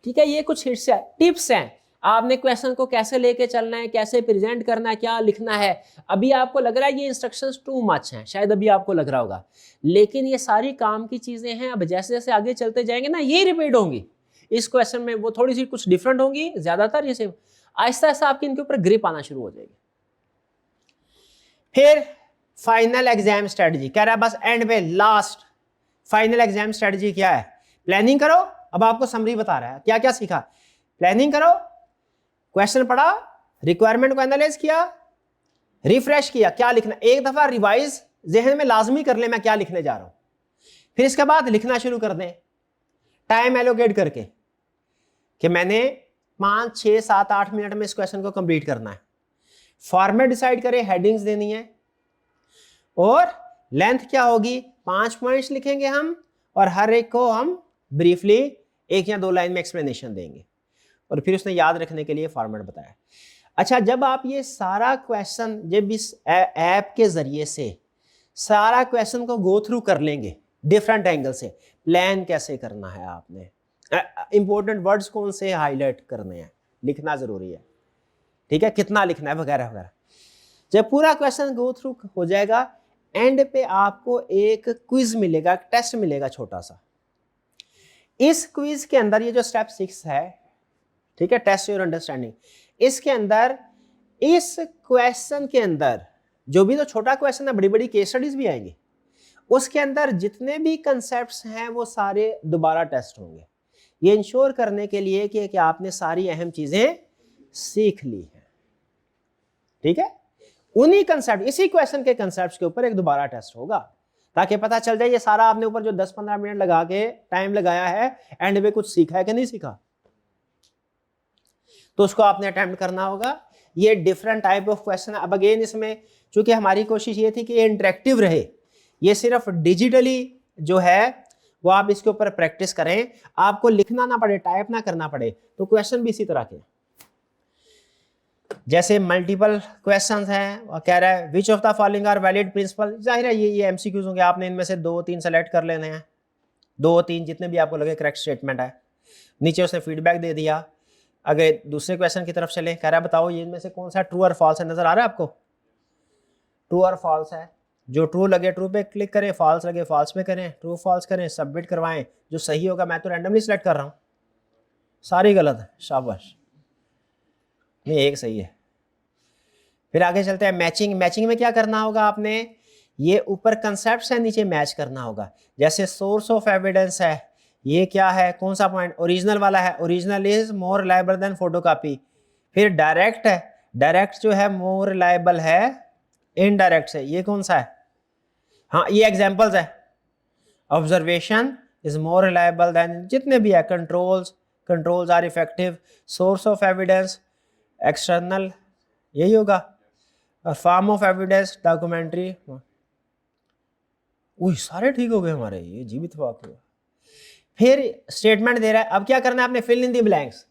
ठीक है, ये कुछ हिट्स है, टिप्स हैं, आपने क्वेश्चन को कैसे लेके चलना है, कैसे प्रेजेंट करना है, क्या लिखना है। अभी आपको लग रहा है ये इंस्ट्रक्शंस टू मच हैं, शायद अभी आपको लग रहा होगा, लेकिन ये सारी काम की चीजें हैं। अब जैसे जैसे आगे चलते जाएंगे ना, ये रिपीट होंगी इस क्वेश्चन में, वो थोड़ी सी कुछ डिफरेंट होंगी, ज्यादातर जैसे आहिस्ता आहिस्ता आपकी इनके ऊपर ग्रिप आना शुरू हो जाएगी। फिर फाइनल एग्जाम स्ट्रेटजी कह रहा है, बस एंड में लास्ट फाइनल एग्जाम स्ट्रेटजी क्या है? प्लानिंग करो। अब आपको समरी बता रहा है क्या क्या सीखा। प्लानिंग करो, क्वेश्चन पढ़ा, रिक्वायरमेंट को एनालाइज किया, रिफ्रेश किया क्या लिखना, एक दफा रिवाइज जहन में लाजमी कर ले मैं क्या लिखने जा रहा हूं, फिर इसके बाद लिखना शुरू कर दें, टाइम एलोकेट करके कि मैंने 5, 6, 7, 8 मिनट में इस क्वेश्चन को कंप्लीट करना है। फॉर्मेट डिसाइड करें, हेडिंग्स देनी है, और लेंथ क्या होगी, 5 पॉइंट्स लिखेंगे हम, और हर एक को हम ब्रीफली 1 या 2 लाइन में एक्सप्लेनेशन देंगे, और फिर उसने याद रखने के लिए फॉर्मेट बताया। अच्छा, जब आप ये सारा क्वेश्चन जब इस ऐप के जरिए से सारा क्वेश्चन को गो थ्रू कर लेंगे डिफरेंट एंगल से, प्लान कैसे करना है आपने, इंपॉर्टेंट वर्ड्स कौन से हाईलाइट करने हैं, लिखना जरूरी है, ठीक है, कितना लिखना है वगैरह वगैरह। जब पूरा क्वेश्चन गो थ्रू हो जाएगा, एंड पे आपको एक क्विज मिलेगा, टेस्ट मिलेगा छोटा सा। इस क्विज के अंदर ये जो स्टेप 6 है, ठीक है, टेस्ट योर अंडरस्टैंडिंग, इसके अंदर इस क्वेश्चन के अंदर जो भी तो छोटा क्वेश्चन है, बड़ी बड़ी केस स्टडीज भी आएंगी, उसके अंदर जितने भी कंसेप्ट्स हैं वो सारे दोबारा टेस्ट होंगे, ये इंश्योर करने के लिए कि आपने सारी अहम चीजें सीख ली हैं। ठीक है, उन्हीं कंसेप्ट, इसी क्वेश्चन के कंसेप्ट्स के ऊपर एक दोबारा टेस्ट होगा, ताकि पता चल जाए ये सारा आपने ऊपर जो 10-15 मिनट लगा के टाइम लगाया है, एंड में कुछ सीखा है कि नहीं सीखा। तो उसको आपने अटेम्प्ट करना होगा। ये डिफरेंट टाइप ऑफ क्वेश्चन है। अब अगेन इसमें चूंकि हमारी कोशिश ये थी कि ये इंटरेक्टिव रहे, ये सिर्फ डिजिटली जो है वो आप इसके ऊपर प्रैक्टिस करें, आपको लिखना ना पड़े, टाइप ना करना पड़े। तो क्वेश्चन भी इसी तरह के, जैसे मल्टीपल क्वेश्चंस हैं, वो कह रहा है which of the following are valid principle. जाहिर है ये एमसीक्यूज होंगे, आपने इनमें से 2-3 सेलेक्ट कर लेने हैं, 2-3 जितने भी आपको लगे करेक्ट स्टेटमेंट है। नीचे उसने फीडबैक दे दिया। अगर दूसरे क्वेश्चन की तरफ चले, कह रहा है बताओ ये इनमें से कौन सा ट्रू और फॉल्स है। नजर आ रहा है आपको, ट्रू और फॉल्स है। जो ट्रू लगे ट्रू पे क्लिक करें, फॉल्स लगे फॉल्स पे करें, ट्रू फॉल्स करें, सबमिट करवाएं। जो सही होगा, मैं तो रैंडमली सिलेक्ट कर रहा हूँ, सारी गलत है, शाबाश, नहीं एक सही है। फिर आगे चलते हैं मैचिंग। मैचिंग में क्या करना होगा आपने, ये ऊपर कंसेप्ट्स है, नीचे मैच करना होगा। जैसे सोर्स ऑफ एविडेंस है, ये क्या है, कौन सा पॉइंट, ओरिजिनल वाला है, original is more reliable then photocopy. फिर डायरेक्ट है, डायरेक्ट जो है मोर रिलायबल है इनडायरेक्ट से, ये कौन सा है, हाँ ये एग्जांपल्स है। Observation is more reliable than, जितने भी है, controls are effective, source of evidence external, यही होगा, और फॉर्म ऑफ एविडेंस डॉक्यूमेंट्री। सारे ठीक हो गए हमारे, ये जी भी इत्तेफाक हुआ। फिर स्टेटमेंट दे रहा है, अब क्या करना है आपने, फिल इन दी ब्लैंक्स।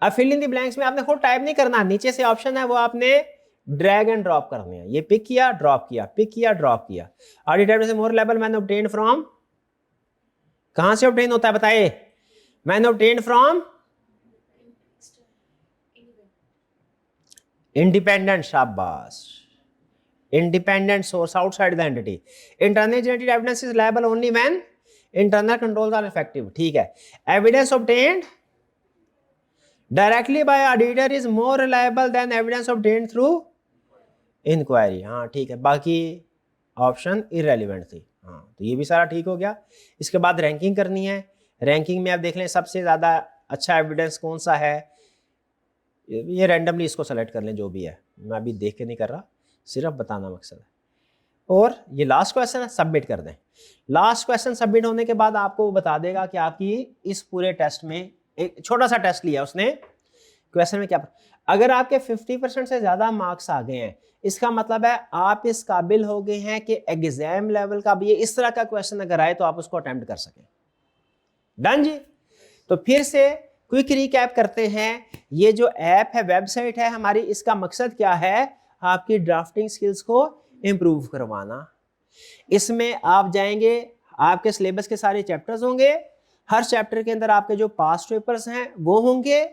अब फिल इन दी ब्लैंक्स में आपने खुद टाइप नहीं करना, नीचे से ऑप्शन है वो आपने ड्रैग एंड ड्रॉप करने हैं। ये पिक किया, ड्रॉप किया, पिक किया, ड्रॉप किया। ऑडिटर से मोर लेवल मैंने ऑब्टेन फ्रॉम, कहां से ऑब्टेन होता है बताइए, मैंने ऑब्टेन फ्रॉम इंडिपेंडेंट, शाबाश, independent source outside the entity. Internal generated evidence is liable only when internal controls are effective. ठीक है, evidence obtained directly by auditor is more reliable than evidence obtained through inquiry. हाँ ठीक है, बाकी option irrelevant थी। हाँ तो ये भी सारा ठीक हो गया। इसके बाद रैंकिंग करनी है। रैंकिंग में आप देख लें सबसे ज़्यादा अच्छा एविडेंस कौन सा है, ये रैंडमली इसको सेलेक्ट कर लें, जो भी है, मैं अभी देख के नहीं कर रहा, सिर्फ बताना मकसद है। और ये लास्ट क्वेश्चन है, सबमिट कर दें। लास्ट क्वेश्चन सबमिट होने के बाद आपको वो बता देगा कि आपकी इस पूरे टेस्ट में, एक छोटा सा टेस्ट लिया उसने, क्वेश्चन में क्या, अगर आपके 50% से ज़्यादा मार्क्स आ गए हैं, इसका मतलब है आप इस काबिल हो गए हैं कि एग्जाम लेवल का भी ये इस तरह का क्वेश्चन अगर आए तो आप उसको अटेम्प्ट कर सकें। डन जी। तो फिर से क्विक रिकैप करते हैं। ये जो ऐप है, वेबसाइट है हमारी, इसका मकसद क्या है, आपकी ड्राफ्टिंग स्किल्स को इंप्रूव करवाना। इसमें आप जाएंगे, आपके सिलेबस के सारे चैप्टर्स होंगे, हर चैप्टर के अंदर आपके जो पास्ट पेपर्स हैं वो होंगे।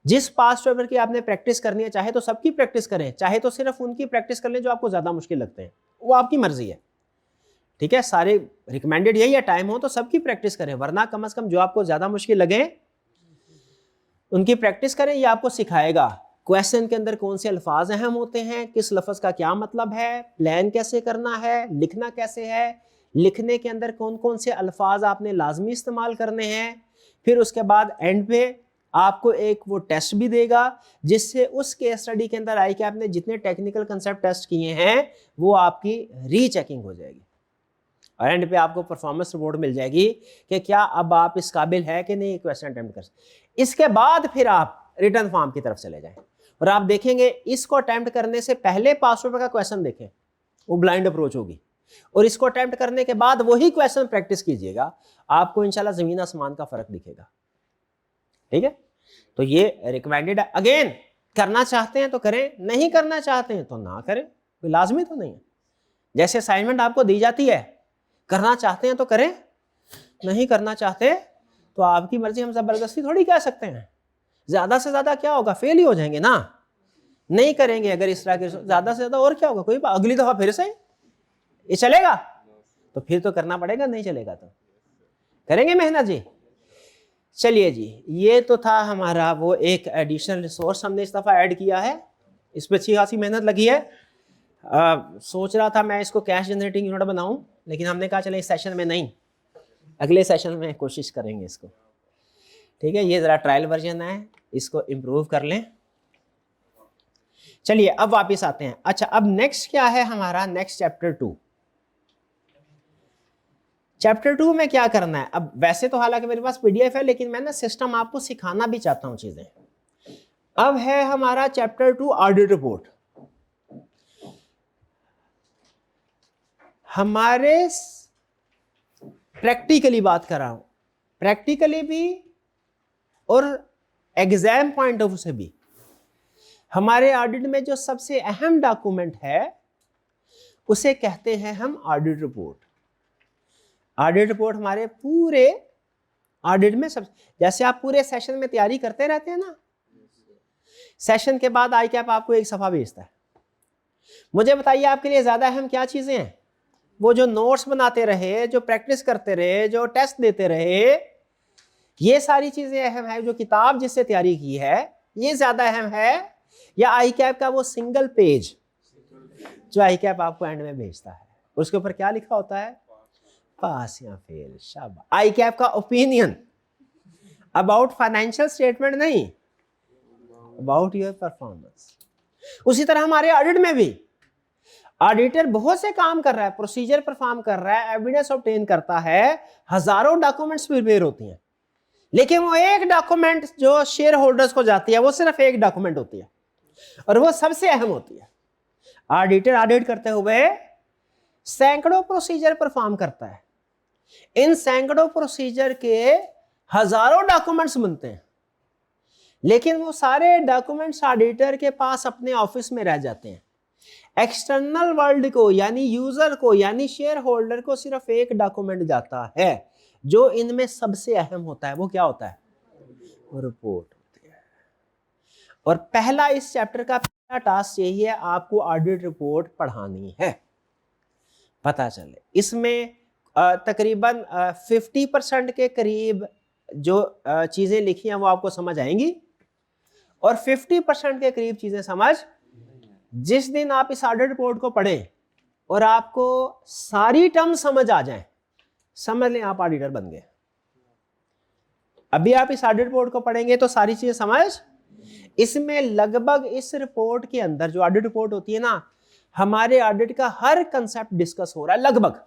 जिस पास्ट पेपर की आपने प्रैक्टिस करनी है, चाहे तो सबकी प्रैक्टिस करें, चाहे तो सिर्फ उनकी प्रैक्टिस कर लें जो आपको ज़्यादा मुश्किल लगते हैं, वो आपकी मर्जी है। ठीक है, सारे रिकमेंडेड यही है, टाइम हो तो सबकी प्रैक्टिस करें, वरना कम से कम जो आपको ज़्यादा मुश्किल लगे उनकी प्रैक्टिस करें। ये आपको सिखाएगा क्वेश्चन के अंदर कौन से अल्फाज अहम होते हैं, किस लफ्ज़ का क्या मतलब है, प्लान कैसे करना है, लिखना कैसे है, लिखने के अंदर कौन कौन से अल्फाज आपने लाजमी इस्तेमाल करने हैं। फिर उसके बाद एंड पे आपको एक वो टेस्ट भी देगा, जिससे उस केस स्टडी के अंदर आए कि आपने जितने टेक्निकल कंसेप्ट टेस्ट किए हैं वो आपकी रीचेकिंग हो जाएगी, और एंड पे आपको परफॉर्मेंस रिपोर्ट मिल जाएगी कि क्या अब आप इस काबिल है कि नहीं क्वेश्चन अटेम्प्ट कर सकते। इसके बाद फिर आप रिटर्न फॉर्म की तरफ चले जाएं और आप देखेंगे इसको अटेम्प्ट करने से पहले पास पेपर का क्वेश्चन देखें, वो ब्लाइंड अप्रोच होगी, और इसको अटेम्प्ट करने के बाद वही क्वेश्चन प्रैक्टिस कीजिएगा, आपको इंशाल्लाह जमीन आसमान का फर्क दिखेगा। ठीक है, तो ये रिकमेंडेड है। अगेन करना चाहते हैं तो करें, नहीं करना चाहते हैं तो ना करें, कोई लाजमी तो नहीं है। जैसे असाइनमेंट आपको दी जाती है, करना चाहते हैं तो करें, नहीं करना चाहते तो आपकी मर्जी, हम जबरदस्ती थोड़ी कह सकते हैं। ज्यादा से ज्यादा क्या होगा, फेल ही हो जाएंगे ना, नहीं करेंगे अगर इस तरह के, ज्यादा से ज्यादा और क्या होगा, कोई अगली दफा फिर से ये चलेगा, तो फिर तो करना पड़ेगा, नहीं चलेगा तो करेंगे मेहनत जी। चलिए जी, ये तो था हमारा वो एक एडिशनल रिसोर्स हमने इस दफा ऐड किया है, इस पर अच्छी खासी मेहनत लगी है। सोच रहा था मैं इसको कैश जनरेटिंग यूनिट बनाऊं, लेकिन हमने कहा चले इस सेशन में नहीं, अगले सेशन में कोशिश करेंगे इसको। ठीक है, ये ज़रा ट्रायल वर्जन है, इसको इम्प्रूव कर लें। चलिए अब वापस आते हैं। अच्छा, अब नेक्स्ट क्या है हमारा, नेक्स्ट चैप्टर 2। चैप्टर 2 में क्या करना है? अब वैसे तो हालांकि मेरे पास पीडीएफ है, लेकिन मैं ना सिस्टम आपको सिखाना भी चाहता हूं चीजें। अब है हमारा चैप्टर 2 ऑडिट रिपोर्ट। हमारे प्रैक्टिकली बात कर रहा हूं, प्रैक्टिकली भी और एग्जाम पॉइंट ऑफ व्यू से भी हमारे ऑडिट में जो सबसे अहम डॉक्यूमेंट है उसे कहते हैं हम ऑडिट रिपोर्ट। ऑडिट रिपोर्ट हमारे पूरे ऑडिट में सब, जैसे आप पूरे सेशन में तैयारी करते रहते हैं ना, सेशन के बाद आई कैप आपको एक सफा भेजता है। मुझे बताइए आपके लिए ज्यादा अहम क्या चीजें हैं? वो जो नोट्स बनाते रहे, जो प्रैक्टिस करते रहे, जो टेस्ट देते रहे, ये सारी चीजें अहम है? जो किताब जिससे तैयारी की है ये ज्यादा अहम है, या आई कैप का वो सिंगल पेज जो आई कैप आपको एंड में भेजता है, उसके ऊपर क्या लिखा होता है? पास या फेल। शाबाश। आई कैप का ओपिनियन अबाउट फाइनेंशियल स्टेटमेंट नहीं, अबाउट योर परफॉर्मेंस। उसी तरह हमारे ऑडिट में भी ऑडिटर बहुत से काम कर रहा है, प्रोसीजर परफॉर्म कर रहा है, एविडेंस ऑब्टेन करता है, हजारों डॉक्यूमेंट्स प्रिपेयर होती हैं, लेकिन वो एक डॉक्यूमेंट जो शेयर होल्डर्स को जाती है वो सिर्फ एक डॉक्यूमेंट होती है और वो सबसे अहम होती है। ऑडिटर ऑडिट करते हुए सैकड़ों प्रोसीजर परफॉर्म करता है, इन सैकड़ों प्रोसीजर के हजारों डॉक्यूमेंट्स बनते हैं, लेकिन वो सारे डॉक्यूमेंट्स ऑडिटर के पास अपने ऑफिस में रह जाते हैं। एक्सटर्नल वर्ल्ड को यानी यूजर को यानी शेयर होल्डर को सिर्फ एक डॉक्यूमेंट जाता है जो इनमें सबसे अहम होता है। वो क्या होता है? रिपोर्ट होती है। और पहला इस चैप्टर का पहला टास्क यही है, आपको ऑडिट रिपोर्ट पढ़ानी है। पता चले इसमें तकरीबन 50% के करीब जो चीजें लिखी हैं वो आपको समझ आएंगी, और 50% के करीब चीजें समझ। जिस दिन आप इस ऑडिट रिपोर्ट को पढ़ें और आपको सारी टर्म समझ आ जाएं, समझ लें आप ऑडिटर बन गए। अभी आप इस ऑडिट रिपोर्ट को पढ़ेंगे तो सारी चीजें समझ, इसमें लगभग इस रिपोर्ट के अंदर जो ऑडिट रिपोर्ट होती है ना, हमारे ऑडिट का हर कंसेप्ट डिस्कस हो रहा है लगभग।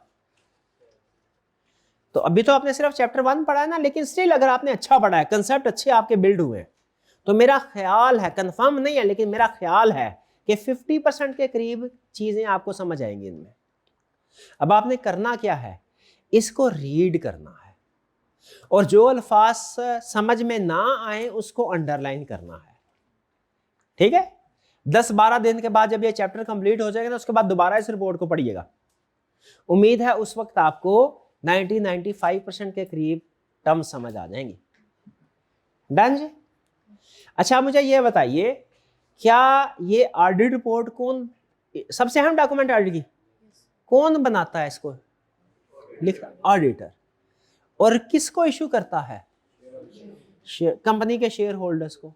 तो अभी तो आपने सिर्फ चैप्टर 1 पढ़ा है ना, लेकिन स्टिल अगर आपने अच्छा पढ़ा है, कंसेप्ट अच्छे आपके बिल्ड हुए हैं, तो मेरा ख्याल है, कंफर्म नहीं है लेकिन मेरा ख्याल है कि 50% के करीब चीजें आपको समझ आएंगी इनमें। अब आपने करना क्या है? इसको रीड करना है, और जो अल्फाज समझ में ना आए उसको अंडरलाइन करना है। ठीक है? 10-12 दिन के बाद जब ये चैप्टर कंप्लीट हो जाएगा ना, उसके बाद दोबारा इस रिपोर्ट को पढ़िएगा। उम्मीद है उस वक्त आपको 90-95% के करीब टर्म समझ आ जाएंगी। डन जी? अच्छा, मुझे ये बताइए, क्या ये ऑडिट रिपोर्ट कौन, सबसे अहम डॉक्यूमेंट ऑडिट की कौन बनाता है? इसको लिखता ऑडिटर। और किसको इशू करता है? कंपनी के शेयर होल्डर्स को।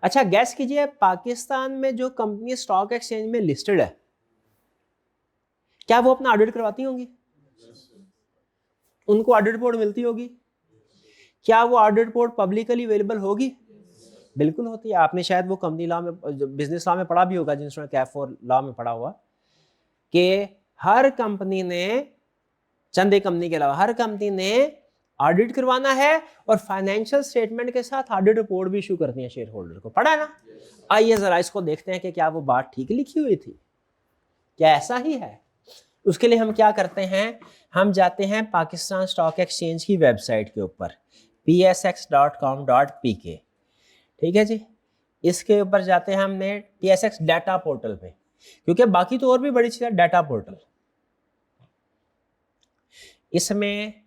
अच्छा, गैस कीजिए, पाकिस्तान में जो कंपनी स्टॉक एक्सचेंज में लिस्टेड है, क्या वो अपना ऑडिट करवाती होंगी? उनको ऑडिट रिपोर्ट मिलती होगी? क्या वो ऑडिट रिपोर्ट पब्लिकली अवेलेबल होगी? बिल्कुल होती है। आपने शायद वो कंपनी लॉ में, बिजनेस लॉ में पढ़ा भी होगा, जिन्होंने कैफ फॉर लॉ में पढ़ा हुआ, कि हर कंपनी ने, चंद एक कंपनी के अलावा हर कंपनी ने ऑडिट करवाना है और फाइनेंशियल स्टेटमेंट के साथ ऑडिट रिपोर्ट भी इशू करती है शेयर होल्डर को। पढ़ा है ना? आइए जरा इसको देखते हैं कि क्या वो बात ठीक लिखी हुई थी, क्या ऐसा ही है। उसके लिए हम क्या करते हैं, हम जाते हैं पाकिस्तान स्टॉक एक्सचेंज की वेबसाइट के ऊपर, psx.com.pk। ठीक है जी, इसके ऊपर जाते हैं हमने PSX डाटा पोर्टल पे, क्योंकि बाकी तो और भी बड़ी चीज है डाटा पोर्टल। इसमें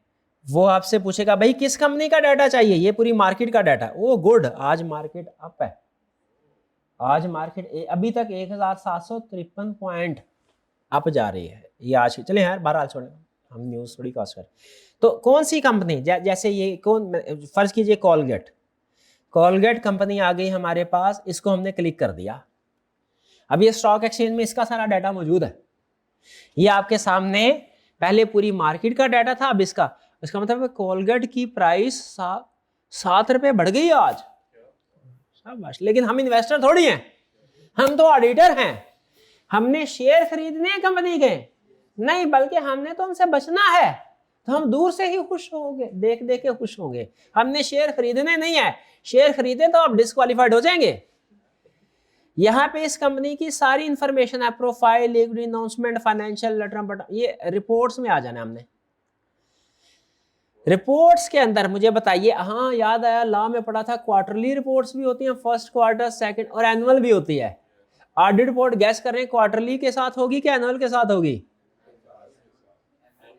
वो आपसे पूछेगा भाई किस कंपनी का डाटा चाहिए, ये पूरी मार्केट का डाटा। ओ गुड, आज मार्केट अप है, आज मार्केट अभी तक 1753 पॉइंट अप जा रही है। ये आज चले यार, बहरहाल छोड़े, हम न्यूज थोड़ी क्रॉस कर। तो कौन सी कंपनी, जैसे ये कौन, फर्ज कीजिए कोलगेट कंपनी आ गई हमारे पास, इसको हमने क्लिक कर दिया। अब ये स्टॉक एक्सचेंज में इसका सारा डाटा मौजूद है। ये आपके सामने पहले पूरी मार्केट का डाटा था, अब इसका मतलब कोलगेट की प्राइस 7 रुपए बढ़ गई आज, शाबाश। लेकिन हम इन्वेस्टर थोड़ी हैं, हम तो ऑडिटर हैं। हमने शेयर खरीदने कंपनी के नहीं, बल्कि हमने तो उनसे बचना है, तो हम दूर से ही खुश होंगे, देख देख के खुश होंगे। हमने शेयर खरीदने नहीं है, शेयर खरीदे तो आप डिस्क्वालीफाइड हो जाएंगे। यहाँ पे इस कंपनी की सारी इंफॉर्मेशन है, profile, liquidity announcement, financial letter, ये रिपोर्ट्स में आ जाना है हमने। रिपोर्ट्स के अंदर मुझे बताइए, हाँ याद आया, लॉ में पढ़ा था क्वार्टरली रिपोर्ट्स भी होती हैं, फर्स्ट क्वार्टर, सेकंड और एनुअल भी होती है। ऑडिट रिपोर्ट गैस कर रहे हैं क्वार्टरली के साथ होगी कि एनुअल के साथ होगी?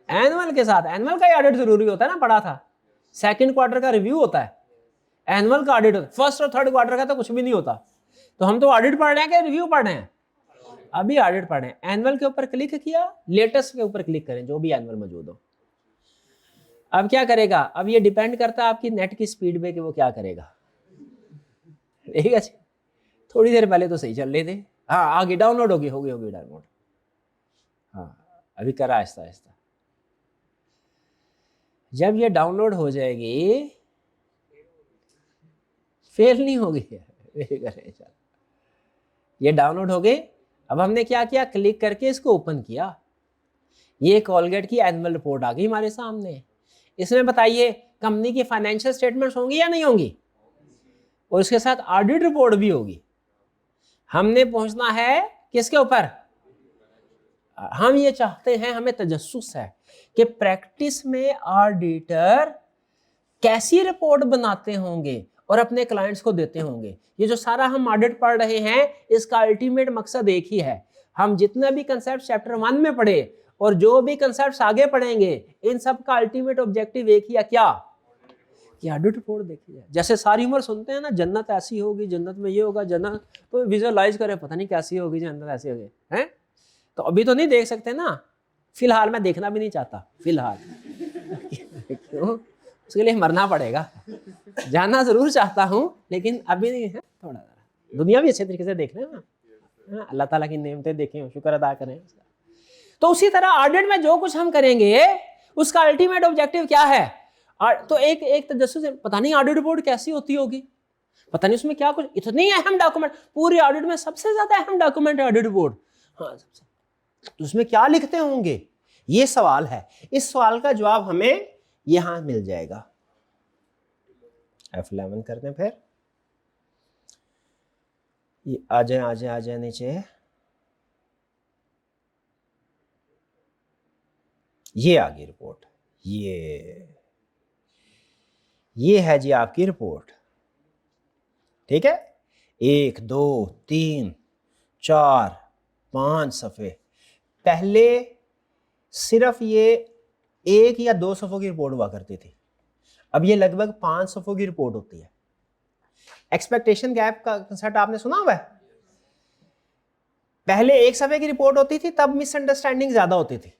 एनुअल के साथ। एनुअल का ऑडिट जरूरी होता है ना, पढ़ा था। सेकंड क्वार्टर का रिव्यू होता है, एनुअल का ऑडिट होता है। फर्स्ट और थर्ड क्वार्टर का तो कुछ भी नहीं होता। तो हम तो ऑडिट पढ़ रहे हैं कि रिव्यू पढ़ रहे हैं? अभी ऑडिट पढ़ रहे हैं। एनुअल के ऊपर क्लिक किया, लेटेस्ट के ऊपर क्लिक करें, जो भी एनुअल मौजूद हो। अब क्या करेगा? अब ये डिपेंड करता है आपकी नेट की स्पीड पे कि वो क्या करेगा। ठीक है, थोड़ी देर पहले तो सही चल रहे थे। हाँ, आगे डाउनलोड होगी डाउनलोड। हाँ, अभी करा आहिस्ता आहिस्ता। जब ये डाउनलोड हो जाएगी, फेल नहीं होगी, ये डाउनलोड हो गई। अब हमने क्या किया? क्लिक करके इसको ओपन किया। ये कोलगेट की एनुअल रिपोर्ट आ गई हमारे सामने। इसमें बताइए कंपनी की फाइनेंशियल स्टेटमेंट्स होंगी या नहीं होंगी? और उसके साथ ऑडिट रिपोर्ट भी होगी। हमने पहुंचना है किसके ऊपर? हम ये चाहते हैं, हमें तजस्सुस है कि प्रैक्टिस में ऑडिटर कैसी रिपोर्ट बनाते होंगे और अपने क्लाइंट्स को देते होंगे। ये जो सारा हम ऑडिट पढ़ रहे हैं, इसका अल्टीमेट मकसद एक ही है। हम जितना भी कंसेप्ट चैप्टर 1 में पढ़े और जो भी कंसेप्ट आगे पढ़ेंगे, इन सब का अल्टीमेट ऑब्जेक्टिव एक ही है, क्या? कि ऑडिट रिपोर्ट देखी जाए। जैसे सारी उम्र सुनते हैं ना, जन्नत ऐसी होगी, जन्नत में ये होगा, जन्नत तो विजुअलाइज करें, पता नहीं कैसी होगी जन्नत, ऐसी होगी हैं। तो अभी तो नहीं देख सकते ना, फिलहाल मैं देखना भी नहीं चाहता फिलहाल। क्यों? उसके लिए मरना पड़ेगा। जानना जरूर चाहता हूँ लेकिन अभी नहीं है। थोड़ा दुनिया भी अच्छे तरीके से देख लें ना, अल्लाह ताला की नेमतें देखें, शुक्र अदा करें। तो उसी तरह ऑडिट में जो कुछ हम करेंगे उसका अल्टीमेट ऑब्जेक्टिव क्या है? तो एक तजस्सुस, पता नहीं ऑडिट रिपोर्ट कैसी होती होगी, पता नहीं उसमें क्या कुछ, इतनी अहम डॉक्यूमेंट, पूरी ऑडिट में सबसे ज्यादा अहम डॉक्यूमेंट है ऑडिट रिपोर्ट। हाँ, तो उसमें क्या लिखते होंगे, ये सवाल है। इस सवाल का जवाब हमें यहां मिल जाएगा। F11 करते हैं। फिर ये आ जाए नीचे। ये आ गई रिपोर्ट। ये है जी आपकी रिपोर्ट। ठीक है, 1 2 3 4 5 सफ़े। पहले सिर्फ ये 1 या 2 सफ़ों की रिपोर्ट हुआ करती थी, अब ये लगभग 5 सफ़ों की रिपोर्ट होती है। एक्सपेक्टेशन गैप का कंसेप्ट आपने सुना हुआ है? पहले 1 सफ़े की रिपोर्ट होती थी, तब मिसअंडरस्टैंडिंग ज्यादा होती थी।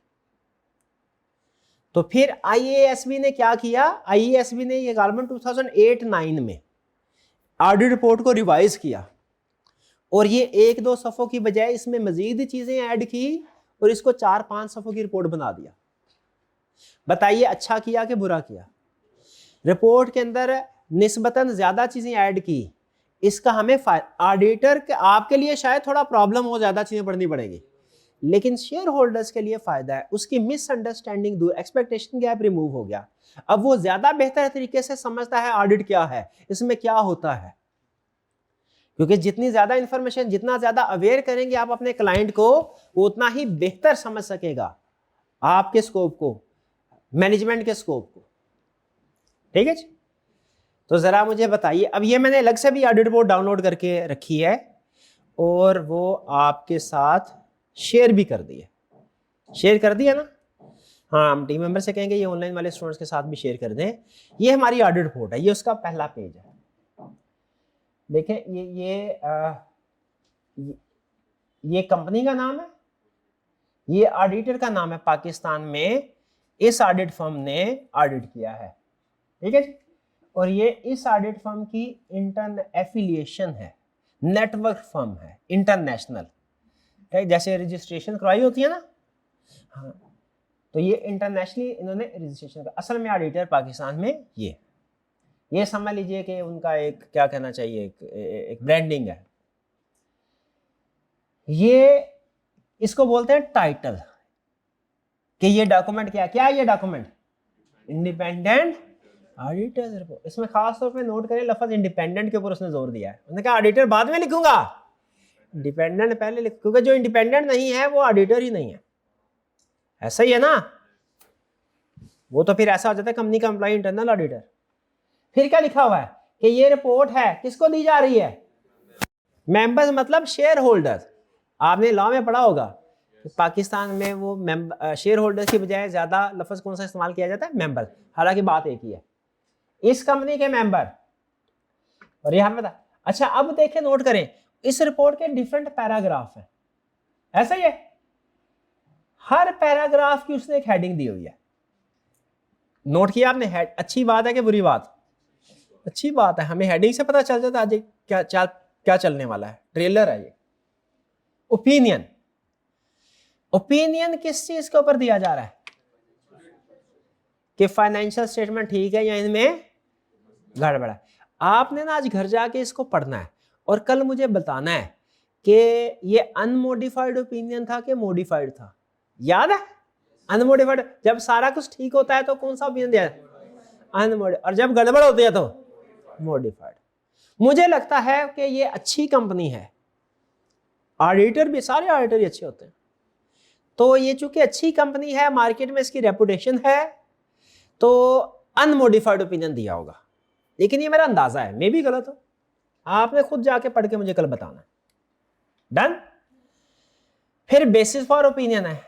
तो फिर IASB ने क्या किया? IASB ने ये गालमन 2008-9 में ऑडिट रिपोर्ट को रिवाइज किया और ये 1-2 सफ़ों की बजाय इसमें मजीद चीजें ऐड की और इसको 4-5 सफ़ों की रिपोर्ट बना दिया। बताइए अच्छा किया कि बुरा किया? रिपोर्ट के अंदर निस्बतन ज्यादा चीजें ऐड की, इसका हमें ऑडिटर के, आपके लिए शायद थोड़ा प्रॉब्लम हो, ज्यादा चीजें पढ़नी पड़ेगी, लेकिन शेयर होल्डर्स के लिए फायदा है। उसकी मिसअंडरस्टैंडिंग दूर, एक्सपेक्टेशन गैप रिमूव हो गया। अब वो ज्यादा बेहतर तरीके से समझता है ऑडिट क्या है, इसमें क्या होता है। क्योंकि जितनी ज्यादा इंफॉर्मेशन, जितना ज्यादा अवेयर करेंगे आप अपने क्लाइंट को, वो उतना ही बेहतर समझ सकेगा आपके स्कोप को, मैनेजमेंट के स्कोप को। ठीक है जी? तो जरा मुझे बताइए, अब ये मैंने अलग से भी ऑडिट रिपोर्ट डाउनलोड करके रखी है और वो आपके साथ शेयर भी कर दी है। शेयर कर दिया ना? हाँ, हम टीम मेंबर से कहेंगे ये ऑनलाइन वाले स्टूडेंट्स के साथ भी शेयर कर दें। ये हमारी ऑडिट रिपोर्ट है, ये उसका पहला पेज है। देखें, ये कंपनी का नाम है, ये ऑडिटर का नाम है। पाकिस्तान में इस ऑडिट फर्म ने ऑडिट किया है। ठीक है जी? और ये इस ऑडिट फर्म की इंटरन एफिलिएशन है, नेटवर्क फर्म है, इंटरनेशनल। ठीक, जैसे रजिस्ट्रेशन करवाई होती है ना, हाँ, तो ये इंटरनेशनली इन्होंने रजिस्ट्रेशन कर, असल में ऑडिटर पाकिस्तान में ये समझ लीजिए कि उनका एक क्या कहना चाहिए, एक ब्रांडिंग है। ये इसको बोलते हैं टाइटल, कि ये डॉक्यूमेंट क्या है ये डॉक्यूमेंट, इंडिपेंडेंट ऑडिटर्स रिपोर्ट। इसमें खास तौर पे नोट करें लफ्ज इंडिपेंडेंट के ऊपर उसने जोर दिया है। उसने कहा ऑडिटर बाद में लिखूंगा, इंडिपेंडेंट पहले लिख, क्योंकि जो इंडिपेंडेंट नहीं है वो ऑडिटर ही नहीं है। ऐसा ही है ना, वो तो फिर ऐसा हो जाता है कंपनी का एम्प्लॉय इंटरनल ऑडिटर। फिर क्या लिखा हुआ है कि ये रिपोर्ट है किसको दी जा रही है, मेंबर्स मतलब शेयर होल्डर्स। आपने लॉ में पढ़ा होगा कि पाकिस्तान में वो शेयर होल्डर्स की बजाय ज्यादा लफ्ज कौन सा इस्तेमाल किया जाता है, मेंबर, हालांकि बात एक ही है, इस कंपनी के मेंबर। और यहां पे बता, अच्छा अब देखें, नोट करें, इस रिपोर्ट के डिफरेंट पैराग्राफ है, ऐसा ही है, हर पैराग्राफ की उसने एक हेडिंग दी हुई है। नोट किया आपने, अच्छी बात है कि बुरी बात, अच्छी बात है, हमें हेडिंग से पता चल जाता है आज क्या चलने वाला है, ट्रेलर है ये। ओपिनियन, ओपिनियन किस चीज के ऊपर दिया जा रहा है, कि फाइनेंशियल स्टेटमेंट ठीक है या इनमें गड़बड़ है। आपने ना आज घर जाके इसको पढ़ना है और कल मुझे बताना है कि ये अनमोडिफाइड ओपिनियन था कि मॉडिफाइड था। याद है, अनमोडिफाइड, जब सारा कुछ ठीक होता है तो कौन सा ओपिनियन दिया है, अनमोडिफाइड, और जब गड़बड़ होती है तो मॉडिफाइड। मुझे लगता है कि ये अच्छी कंपनी है, ऑडिटर भी, सारे ऑडिटर ही अच्छे होते हैं, तो ये चूंकि अच्छी कंपनी है, मार्केट में इसकी रेपुटेशन है, तो अनमोडिफाइड ओपिनियन दिया होगा। लेकिन ये मेरा अंदाजा है, मे भी गलत हो, आपने खुद जाके पढ़ के मुझे कल बताना। डन। फिर बेसिस फॉर ओपिनियन है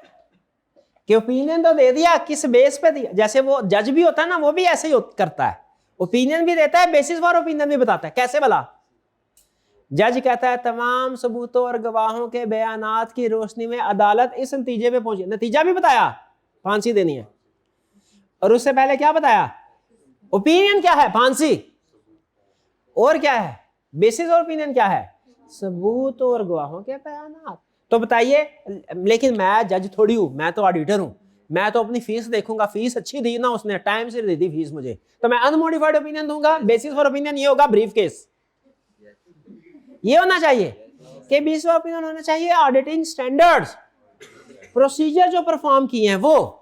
कि ओपिनियन तो दे दिया, किस बेस पे दिया, जैसे वो जज भी होता है ना, वो भी ऐसे ही करता है, ओपिनियन भी देता है, बेसिस फॉर ओपिनियन भी बताता है। कैसे भला, जज कहता है तमाम सबूतों और गवाहों के बयानात की रोशनी में अदालत इस नतीजे पे पहुंची, नतीजा भी बताया, फांसी देनी है, और उससे पहले क्या बताया, ओपिनियन क्या है, फांसी, और क्या है बेसिस और ओपिनियन क्या है, सबूत और गवाहों के बयानात। तो बताइए, लेकिन मैं जज थोड़ी हूं, मैं तो ऑडिटर हूं, मैं तो अपनी फीस देखूंगा, फीस अच्छी दी ना उसने, टाइम से दे दी फीस मुझे, तो मैं अनमोडिफाइड ओपिनियन दूंगा। बेसिस फॉर ओपिनियन ये होगा ब्रीफ केस, ये होना चाहिए कि बेसिस फॉर ओपिनियन होना चाहिए ऑडिटिंग स्टैंडर्ड्स, प्रोसीजर जो परफॉर्म किए हैं, वो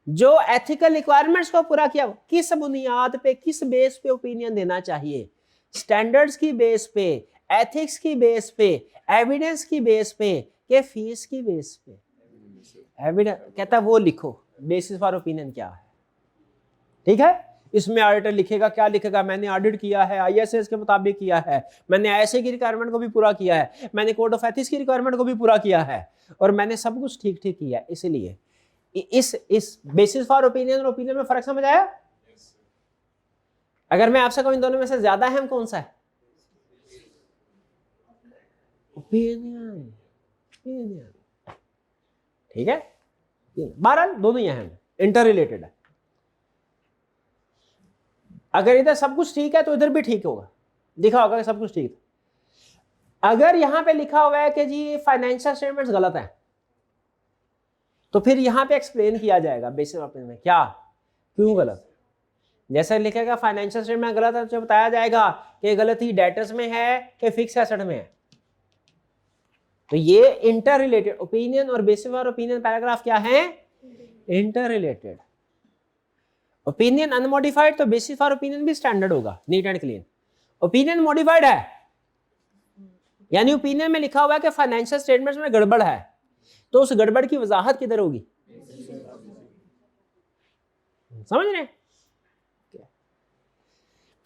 जो एथिकल रिक्वायरमेंट्स को पूरा किया, किस बुनियाद पे, किस बेस पे ओपिनियन देना चाहिए, स्टैंडर्ड्स की बेस पे, एथिक्स की बेस पे, एविडेंस की बेस पे, के फीस की बेस पे। एविडेंस कहता वो लिखो, बेसिस फॉर ओपिनियन क्या है, ठीक है। इसमें ऑडिटर लिखेगा, क्या लिखेगा, मैंने ऑडिट किया है, आईएसएस के मुताबिक किया है, मैंने आईएसए की रिक्वायरमेंट को भी पूरा किया है, मैंने कोड ऑफ एथिक्स की रिक्वायरमेंट को भी पूरा किया है, और मैंने सब कुछ ठीक ठीक किया है। इसलिए इस बेसिस फॉर ओपिनियन और ओपिनियन में फर्क समझ आया। अगर मैं आपसे कहूं इन दोनों में से ज्यादा अहम कौन सा है, ओपिनियन, ठीक है। बहरहाल दोनों ही अहम, इंटर रिलेटेड है। अगर इधर सब कुछ ठीक है तो इधर भी ठीक होगा, लिखा होगा कि सब कुछ ठीक है। अगर यहां पे लिखा हुआ है कि जी फाइनेंशियल स्टेटमेंट्स गलत है, तो फिर यहां पे एक्सप्लेन किया जाएगा बेसिस ऑफ ओपिनियन में क्या, क्यों गलत। जैसे लिखेगा फाइनेंशियल स्टेटमेंट गलत है, तो बताया जाएगा कि गलती डेटर्स में है कि फिक्स एसेट में है। तो ये इंटर रिलेटेड, ओपिनियन और बेसिस ऑफ ओपिनियन पैराग्राफ क्या है, इंटर रिलेटेड। ओपिनियन अनमोडिफाइड, तो बेसिस फॉर ओपिनियन भी स्टैंडर्ड होगा, neat and clean. Opinion modified है, यानी ओपिनियन में लिखा हुआ है कि फाइनेंशियल स्टेटमेंट्स में गड़बड़ है, तो उस गड़बड़ की वजाहत किधर होगी, समझ रहे हैं।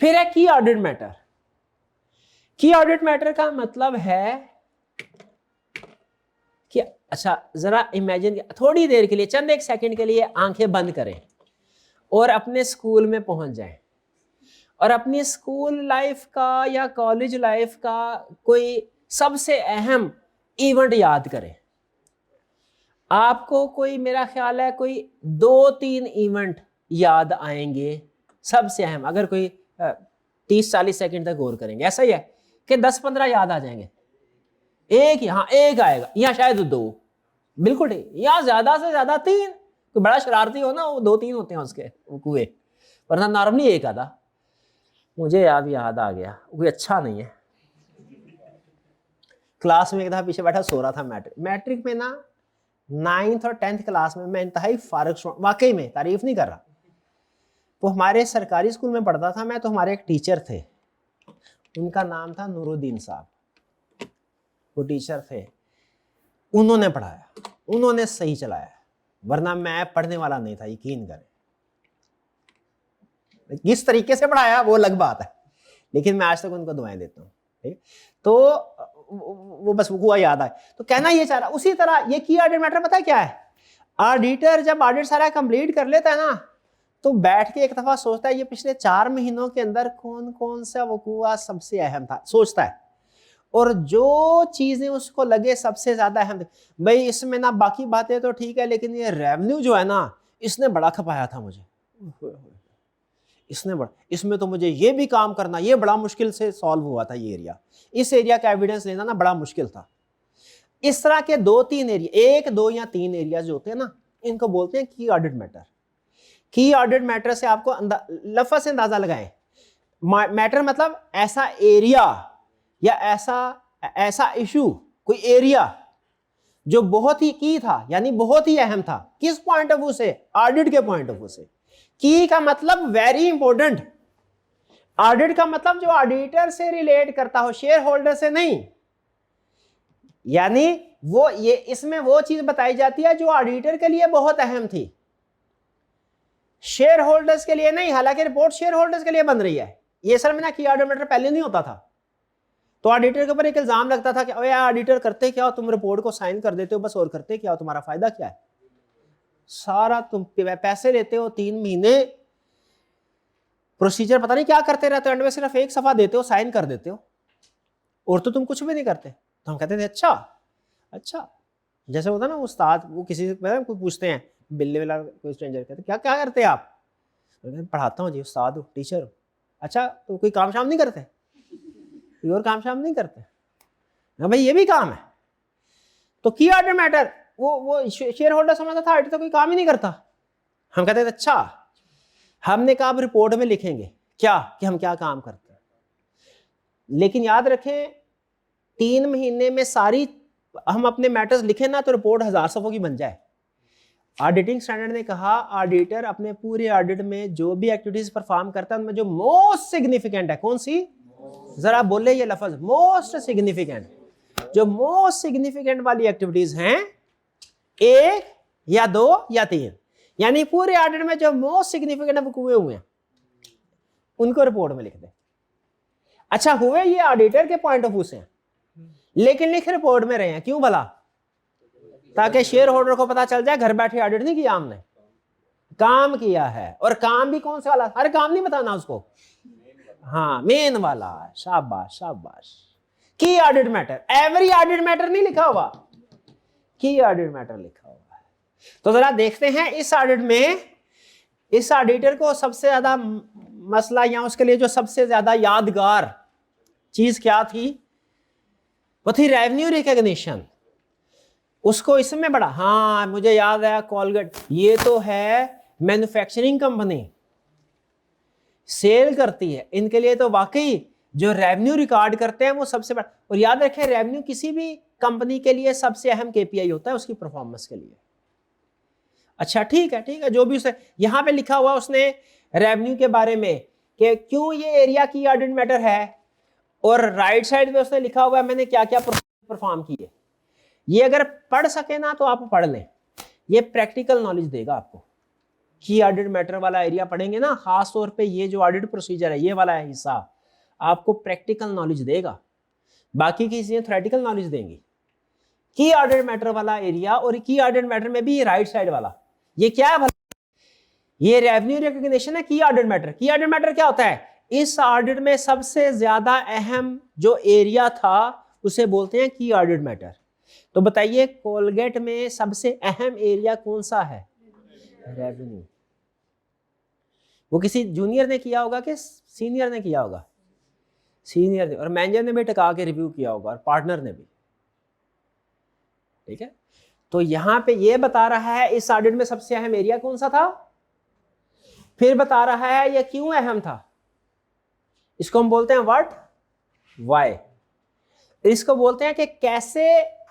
फिर है की ऑडिट मैटर। की ऑडिट मैटर का मतलब है कि अच्छा जरा इमेजिन, थोड़ी देर के लिए, चंद एक सेकंड के लिए आंखें बंद करें और अपने स्कूल में पहुंच जाएं, और अपनी स्कूल लाइफ का या कॉलेज लाइफ का कोई सबसे अहम इवेंट याद करें। आपको कोई, मेरा ख्याल है कोई 2-3 इवेंट याद आएंगे सबसे अहम, अगर कोई 30-40 सेकंड तक गौर करेंगे, ऐसा ही है कि 10-15 याद आ जाएंगे। एक, यहाँ एक आएगा, यहाँ शायद 2, बिल्कुल ठीक। यहाँ ज्यादा से ज्यादा 3, कोई बड़ा शरारती हो ना वो 2-3 होते हैं उसके कुएं, वरना नॉर्मली एक आता। मुझे याद आ गया, कोई अच्छा नहीं है। क्लास में एक दफा पीछे बैठा सो रहा था, मैट्रिक में ना 9th और 10th क्लास में मैं इंतहाई फारग, वाकई में तारीफ नहीं कर रहा। वो हमारे सरकारी स्कूल में पढ़ता था मैं, तो हमारे एक टीचर थे, उनका नाम था नूरुद्दीन साहब। वो टीचर थे, उन्होंने पढ़ाया, उन्होंने सही चलाया, वरना मैं पढ़ने वाला नहीं था, यकीन करें। किस तरीके से पढ़ाया वो अलग बात है, लेकिन मैं आज तक उनको दुआएं देता हूँ। ठीक, तो वो बस वो याद आए। तो कहना ये चाह रहा, उसी तरह ये की ऑडिट मैटर पता क्या है, ऑडिटर जब ऑडिट सारा कंप्लीट कर लेता है ना, तो बैठ के एक दफा सोचता है ये पिछले 4 महीनों के अंदर कौन कौन सा वकूआ सबसे अहम था, सोचता है, और जो चीजें उसको लगे सबसे ज्यादा अहम थी, भाई इसमें ना बाकी बातें तो ठीक है, लेकिन ये रेवेन्यू जो है ना, इसने बड़ा खपाया था मुझे, इसने बड़ा, इसमें तो मुझे ये भी काम करना, ये बड़ा मुश्किल से सॉल्व हुआ था ये एरिया, इस एरिया का एविडेंस लेना ना बड़ा मुश्किल था। इस तरह के 2-3 एरिया, 1, 2 या 3 एरिया जो होते हैं ना, इनको बोलते हैं की ऑडिट मैटर। की ऑडिट मैटर से आपको लफ्ज़ से अंदाजा लगाएं, मैटर मतलब ऐसा एरिया या ऐसा इशू, कोई एरिया जो बहुत ही की था, यानी बहुत ही अहम था, किस पॉइंट ऑफ व्यू से, ऑडिट के पॉइंट ऑफ व्यू से। की का मतलब वेरी इंपॉर्टेंट, ऑडिट का मतलब जो ऑडिटर से रिलेट करता हो, शेयर होल्डर से नहीं, यानी वो ये इसमें वो चीज बताई जाती है जो ऑडिटर के लिए बहुत अहम थी, शेयर होल्डर्स के लिए नहीं। हालांकि रिपोर्ट शेयर होल्डर्स के लिए बन रही है, ये असल में ना की ऑडिट मैटर पहले नहीं होता था, तो ऑडिटर के ऊपर एक इल्जाम लगता था कि ओए ऑडिटर करते क्या हो, तुम रिपोर्ट को साइन कर देते हो बस, और करते क्या हो, तुम्हारा फायदा क्या है, सारा तुम पैसे लेते हो, 3 महीने प्रोसीजर पता नहीं क्या करते रहते हो, एंड में सिर्फ एक सफा देते हो, साइन कर देते हो, और तो तुम कुछ भी नहीं करते। तो हम कहते थे अच्छा, जैसे होता ना उस्ताद, वो किसी से कोई पूछते हैं, बिल्ले वाला कोई स्ट्रेंजर, कहते क्या क्या करते हैं आप, पढ़ाता हूँ जी, उस्ताद हूँ, टीचर हूँ। अच्छा, तो कोई काम शाम नहीं करते, कोई और काम शाम नहीं करते, हाँ भाई ये भी काम है। तो की ऑडिट मैटर, वो शेयर होल्डर समझता था ऑडिटर तो कोई काम ही नहीं करता। हम कहते थे अच्छा, हमने कहा अब रिपोर्ट में लिखेंगे क्या कि हम क्या काम करते हैं, लेकिन याद रखें 3 महीने में सारी हम अपने मैटर्स लिखें ना तो रिपोर्ट 1000 सफ़ों की बन जाए। ऑडिटिंग स्टैंडर्ड ने कहा ऑडिटर अपने पूरे ऑडिट में जो भी एक्टिविटीज परफॉर्म करता है उनमें जो मोस्ट सिग्निफिकेंट है, कौन सी, जरा बोले ये लफ्ज, मोस्ट सिग्निफिकेंट, जो मोस्ट सिग्निफिकेंट वाली एक्टिविटीज हैं 1 या 2 या 3, यानी पूरे ऑडिट में जो मोस्ट सिग्निफिकेंट वकूए हुए हैं उनको रिपोर्ट में लिख दे। अच्छा, हुए ये ऑडिटर के पॉइंट ऑफ व्यू से, लेकिन लिख रिपोर्ट में रहे हैं, क्यों भला, ताकि शेयर होल्डर को पता चल जाए घर बैठे ऑडिट नहीं किया हमने, काम किया है, और काम भी कौन सा वाला, अरे काम नहीं बताना उसको, हाँ मेन वाला, शाबाश शाबाश। की audit matter, every audit matter नहीं लिखा हुआ, की ऑडिट मैटर लिखा हुआ है। तो जरा देखते हैं इस ऑडिट में, इस ऑडिटर को सबसे ज्यादा मसला या उसके लिए जो सबसे ज्यादा यादगार चीज क्या थी, वो थी रेवेन्यू रिकॉग्निशन। उसको इसमें बड़ा, हाँ मुझे याद आया, कोलगेट, ये तो है मैन्युफैक्चरिंग कंपनी, सेल करती है, इनके लिए तो वाकई जो रेवेन्यू रिकॉर्ड करते हैं वो सबसे बड़ा। और याद रखें रेवेन्यू किसी भी कंपनी के लिए सबसे अहम केपीआई होता है उसकी परफॉर्मेंस के लिए। अच्छा ठीक है, जो भी उसे यहां पे लिखा हुआ उसने रेवेन्यू के बारे में कि क्यों ये एरिया की ऑडिट मैटर है, और राइट साइड पे उसने लिखा हुआ है मैंने क्या क्या परफॉर्म किए। ये अगर पढ़ सके ना तो आप पढ़ लें, ये प्रैक्टिकल नॉलेज देगा आपको। की ऑडिट मैटर वाला एरिया पढ़ेंगे ना, खास तौर पे ये जो ऑडिट प्रोसीजर है ये वाला है हिस्सा, आपको प्रैक्टिकल नॉलेज देगा, बाकी की चीजें थ्योरेटिकल नॉलेज देंगी। की ऑडिट मैटर वाला एरिया, और की ऑडिट मैटर में भी ये राइट साइड वाला, ये क्या है भला, ये रेवेन्यू रिकॉग्निशन है। की ऑडिट मैटर, की ऑडिट मैटर क्या होता है, इस ऑडिट में सबसे ज्यादा अहम जो एरिया था उसे बोलते हैं की ऑडिट मैटर। तो बताइए कोलगेट में सबसे अहम एरिया कौन सा है, रेवेन्यू। वो किसी जूनियर ने किया होगा कि सीनियर ने किया होगा, सीनियर ने, और मैनेजर ने भी टका के रिव्यू किया होगा, और पार्टनर ने भी। ठीक है, तो यहां पे ये बता रहा है इस ऑडिट में सबसे अहम एरिया कौन सा था, फिर बता रहा है ये क्यों अहम था, इसको हम बोलते हैं व्हाट, व्हाई, इसको बोलते हैं कि कैसे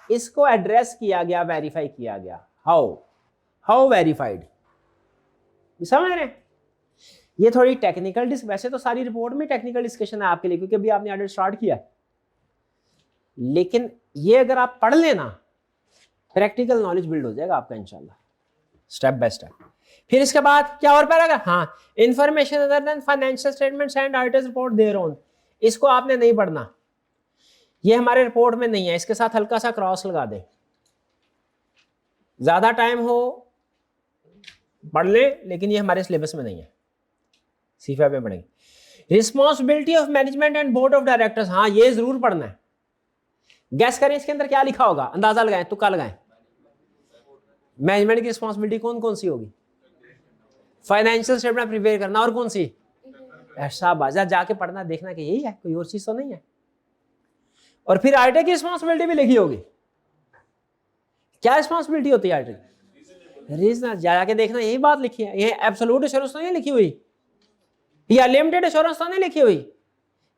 इसको एड्रेस किया गया, वेरीफाई किया गया, हाउ वेरीफाइड, समझ रहे हैं। ये थोड़ी टेक्निकल वैसे तो सारी रिपोर्ट में टेक्निकल डिस्कशन है आपके लिए क्योंकि अभी आपने ऑडिट स्टार्ट किया है, लेकिन ये अगर आप पढ़ लेना प्रैक्टिकल नॉलेज बिल्ड हो जाएगा आपका इंशाल्लाह स्टेप बाय स्टेप। फिर इसके बाद क्या और पैराग्राफ, हाँ, information other than financial statements and auditors report their own, इसको आपने नहीं पढ़ना, ये हमारे रिपोर्ट में नहीं है, इसके साथ हल्का सा क्रॉस लगा दे, ज्यादा टाइम हो पढ़ ले, लेकिन ये हमारे सिलेबस में नहीं है, C5 में पढ़ेंगे। Responsibility of management and board of directors, हाँ ये जरूर पढ़ना है। गैस करें इसके अंदर क्या लिखा होगा, अंदाजा लगाएं, तुक्का लगाएं, मैनेजमेंट की रिस्पॉन्सिबिलिटी कौन कौन सी होगी, फाइनेंशियल स्टेटमेंट प्रिपेयर करना, और कौन सी, ऐसा बाजार जाके पढ़ना देखना कि यही है, कोई और चीज तो नहीं है। और फिर ऑडिटर की रिस्पॉन्सिबिलिटी भी लिखी होगी, क्या रिस्पॉन्सिबिलिटी होती है ऑडिटर की, रीजनल, जाके देखना यही बात लिखी है, ये एब्सोल्यूट एश्योरेंस तो नहीं लिखी हुई, या लिमिटेड एश्योरेंस तो नहीं लिखी हुई,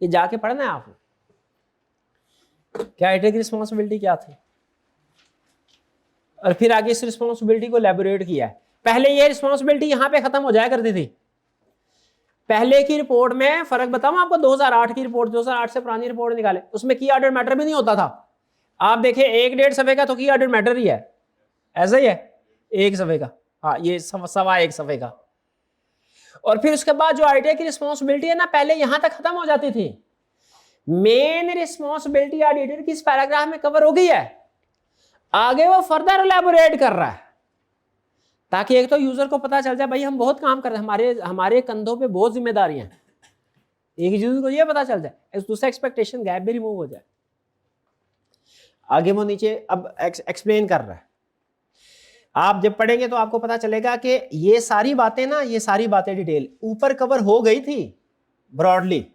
ये जाके पढ़ना है आपको, क्या ऑडिटर की रिस्पॉन्सिबिलिटी क्या थी, और फिर आगे इस रिस्पॉन्सिबिलिटी को एलैबोरेट किया है। पहले ये रिस्पॉन्सिबिलिटी यहां पे खत्म हो जाया करती थी, पहले की रिपोर्ट में फर्क बताऊं आपको, 2008 की रिपोर्ट, 2008 से पुरानी रिपोर्ट निकाले, उसमें की ऑडिट मैटर भी नहीं होता था, आप देखें 1-1.5 सफ़े का तो की ऑडिट मैटर ही है, ऐसा ही है, 1 सफ़े का, हाँ ये 1.25 सफ़े का। और फिर उसके बाद जो ऑडिटर की रिस्पॉन्सिबिलिटी है ना, पहले यहां तक खत्म हो जाती थी, मेन रिस्पॉन्सिबिलिटी ऑडिटर की इस पैराग्राफ में कवर हो गई है, आगे वो फर्दर एलैबोरेट कर रहा है, ताकि एक तो यूजर को पता चल जाए भाई हम बहुत काम कर रहे हैं, हमारे कंधों पे बहुत जिम्मेदारियां हैं, एक यूजर को ये पता चल जाए, दूसरा एक्सपेक्टेशन गैप भी रिमूव हो जाए। आगे वो नीचे अब एक्सप्लेन कर रहा है, आप जब पढ़ेंगे तो आपको पता चलेगा कि ये सारी बातें ना, ये सारी बातें डिटेल ऊपर कवर हो गई थी ब्रॉडली,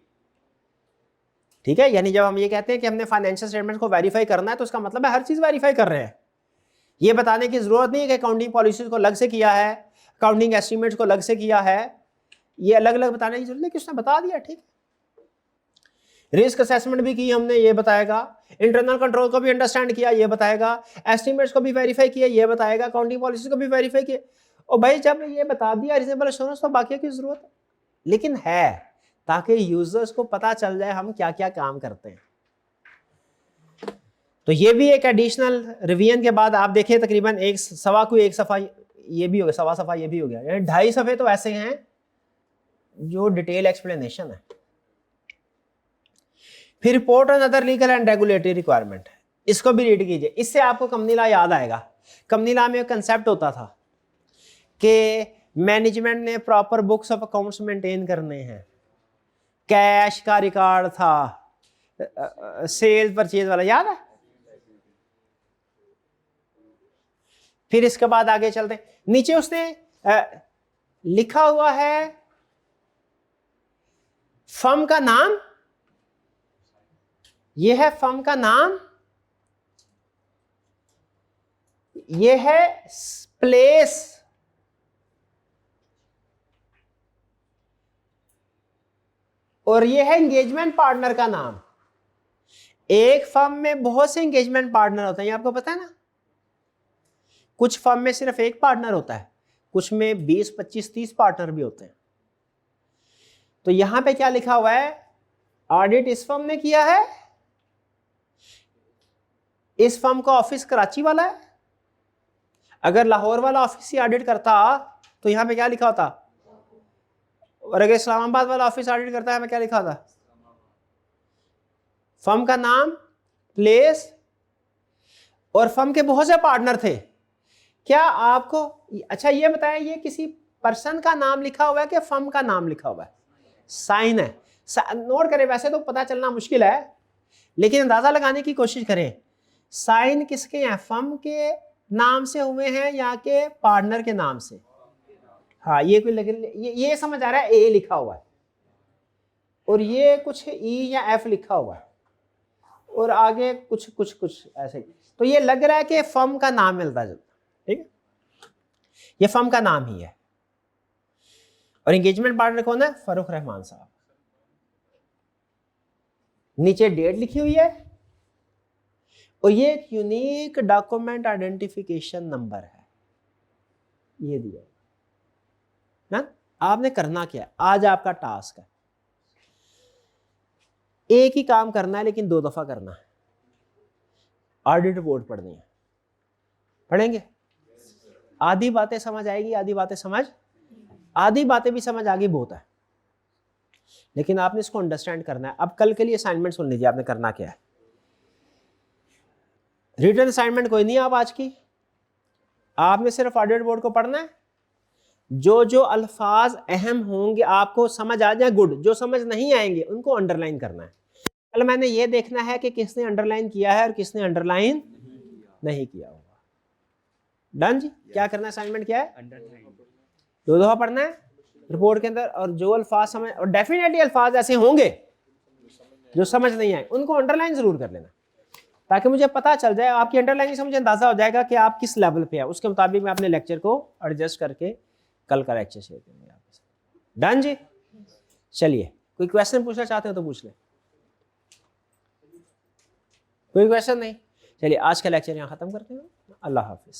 ठीक है, यानी जब हम ये कहते हैं कि हमने फाइनेंशियल स्टेटमेंट को वेरीफाई करना है तो उसका मतलब है हर चीज वेरीफाई कर रहे हैं, ये बताने की जरूरत नहीं है कि अकाउंटिंग पॉलिसीज को अलग से किया है, अकाउंटिंग एस्टिमेट्स को अलग से किया है, ये अलग अलग बताने की जरूरत नहीं, किसने बता दिया, ठीक है। रिस्क असेसमेंट भी की हमने, ये बताएगा, इंटरनल कंट्रोल को भी अंडरस्टैंड किया, ये बताएगा, एस्टिमेट्स को भी वेरीफाई किया, ये बताएगा, अकाउंटिंग पॉलिसीज को भी वेरीफाई किया। और भाई जब ये बता दिया रीजनेबल एश्योरेंस तो बाकी की जरूरत है, लेकिन है ताकि यूजर्स को पता चल जाए हम क्या क्या काम करते हैं। तो ये भी एक एडिशनल रिवीजन के बाद आप देखें तकरीबन 1 सफ़ा ये भी हो गया, 1.25 सफ़ा ये भी हो गया, यानी 2.5 सफ़े तो ऐसे हैं जो डिटेल एक्सप्लेनेशन है। फिर report on other legal and regulatory requirement, इसको भी रीड कीजिए, इससे आपको कंपनी लॉ याद आएगा। कंपनी लॉ में एक कंसेप्ट होता था कि मैनेजमेंट ने proper books of accounts maintain करने हैं, कैश का रिकॉर्ड था, सेल परचेज वाला याद है। फिर इसके बाद आगे चलते हैं, नीचे उसने लिखा हुआ है फर्म का नाम, यह है फर्म का नाम, यह है प्लेस, और यह है एंगेजमेंट पार्टनर का नाम। एक फर्म में बहुत से एंगेजमेंट पार्टनर होते हैं, ये आपको पता है ना, कुछ फर्म में सिर्फ एक पार्टनर होता है, कुछ में 20, 25, 30 पार्टनर भी होते हैं। तो यहां पे क्या लिखा हुआ है, ऑडिट इस फर्म ने किया है, इस फर्म का ऑफिस कराची वाला है, अगर लाहौर वाला ऑफिस ही ऑडिट करता तो यहां पे क्या लिखा होता, और अगर इस्लामाबाद वाला ऑफिस ऑडिट करता है मैं क्या लिखा होता, फर्म का नाम, प्लेस, और फर्म के बहुत से पार्टनर थे। क्या आपको अच्छा ये बताएं, ये किसी पर्सन का नाम लिखा हुआ है कि फर्म का नाम लिखा हुआ है, साइन है, नोट करें, वैसे तो पता चलना मुश्किल है लेकिन अंदाजा लगाने की कोशिश करें, साइन किसके हैं, फर्म के नाम से हुए हैं या के पार्टनर के नाम से। हाँ ये कोई लगे, ये समझ आ रहा है, ए लिखा हुआ है और ये कुछ ई या एफ लिखा हुआ है और आगे कुछ ऐसे, तो ये लग रहा है कि फर्म का नाम मिलता जुलता, ठीक है, ये फर्म का नाम ही है। और एंगेजमेंट पार्टनर कौन है? फरूख रहमान साहब। नीचे डेट लिखी हुई है और ये एक यूनिक डॉक्यूमेंट आइडेंटिफिकेशन नंबर है, ये दिया ना। आपने करना क्या है, आज आपका टास्क है, एक ही काम करना है लेकिन 2 दफा करना है। ऑडिट रिपोर्ट पढ़नी है, पढ़ेंगे? आधी बातें समझ आएगी, आधी बातें भी समझ आ गई बहुत है, लेकिन आपने इसको अंडरस्टैंड करना है। अब कल के लिए असाइनमेंट सुन लीजिए, आपने करना क्या है। रिटन असाइनमेंट कोई नहीं है आप आज की, आपने सिर्फ ऑडिट रिपोर्ट को पढ़ना है। जो जो अल्फाज अहम होंगे आपको समझ आ जाए, गुड। जो समझ नहीं आएंगे उनको अंडरलाइन करना है। कल मैंने ये देखना है कि किसने अंडरलाइन किया है और किसने अंडरलाइन नहीं किया होगा। डन जी। क्या करना है, असाइनमेंट क्या है, 2 दफा पढ़ना है रिपोर्ट के अंदर। और जो अल्फाज समझ, और डेफिनेटली अल्फाज ऐसे होंगे जो समझ नहीं आए, उनको अंडरलाइन जरूर कर लेना, ताकि मुझे पता चल जाए, आपकी अंडरलाइन से मुझे अंदाजा हो जाएगा कि आप किस लेवल पे है। उसके मुताबिक मैं अपने लेक्चर को एडजस्ट करके कल का लेक्चर शेयर करूंगा आपके साथ। डन जी। चलिए, कोई क्वेश्चन पूछना चाहते हो तो पूछ लें। कोई क्वेश्चन नहीं? चलिए आज का लेक्चर यहाँ खत्म करते हैं। अल्लाह हाफिज।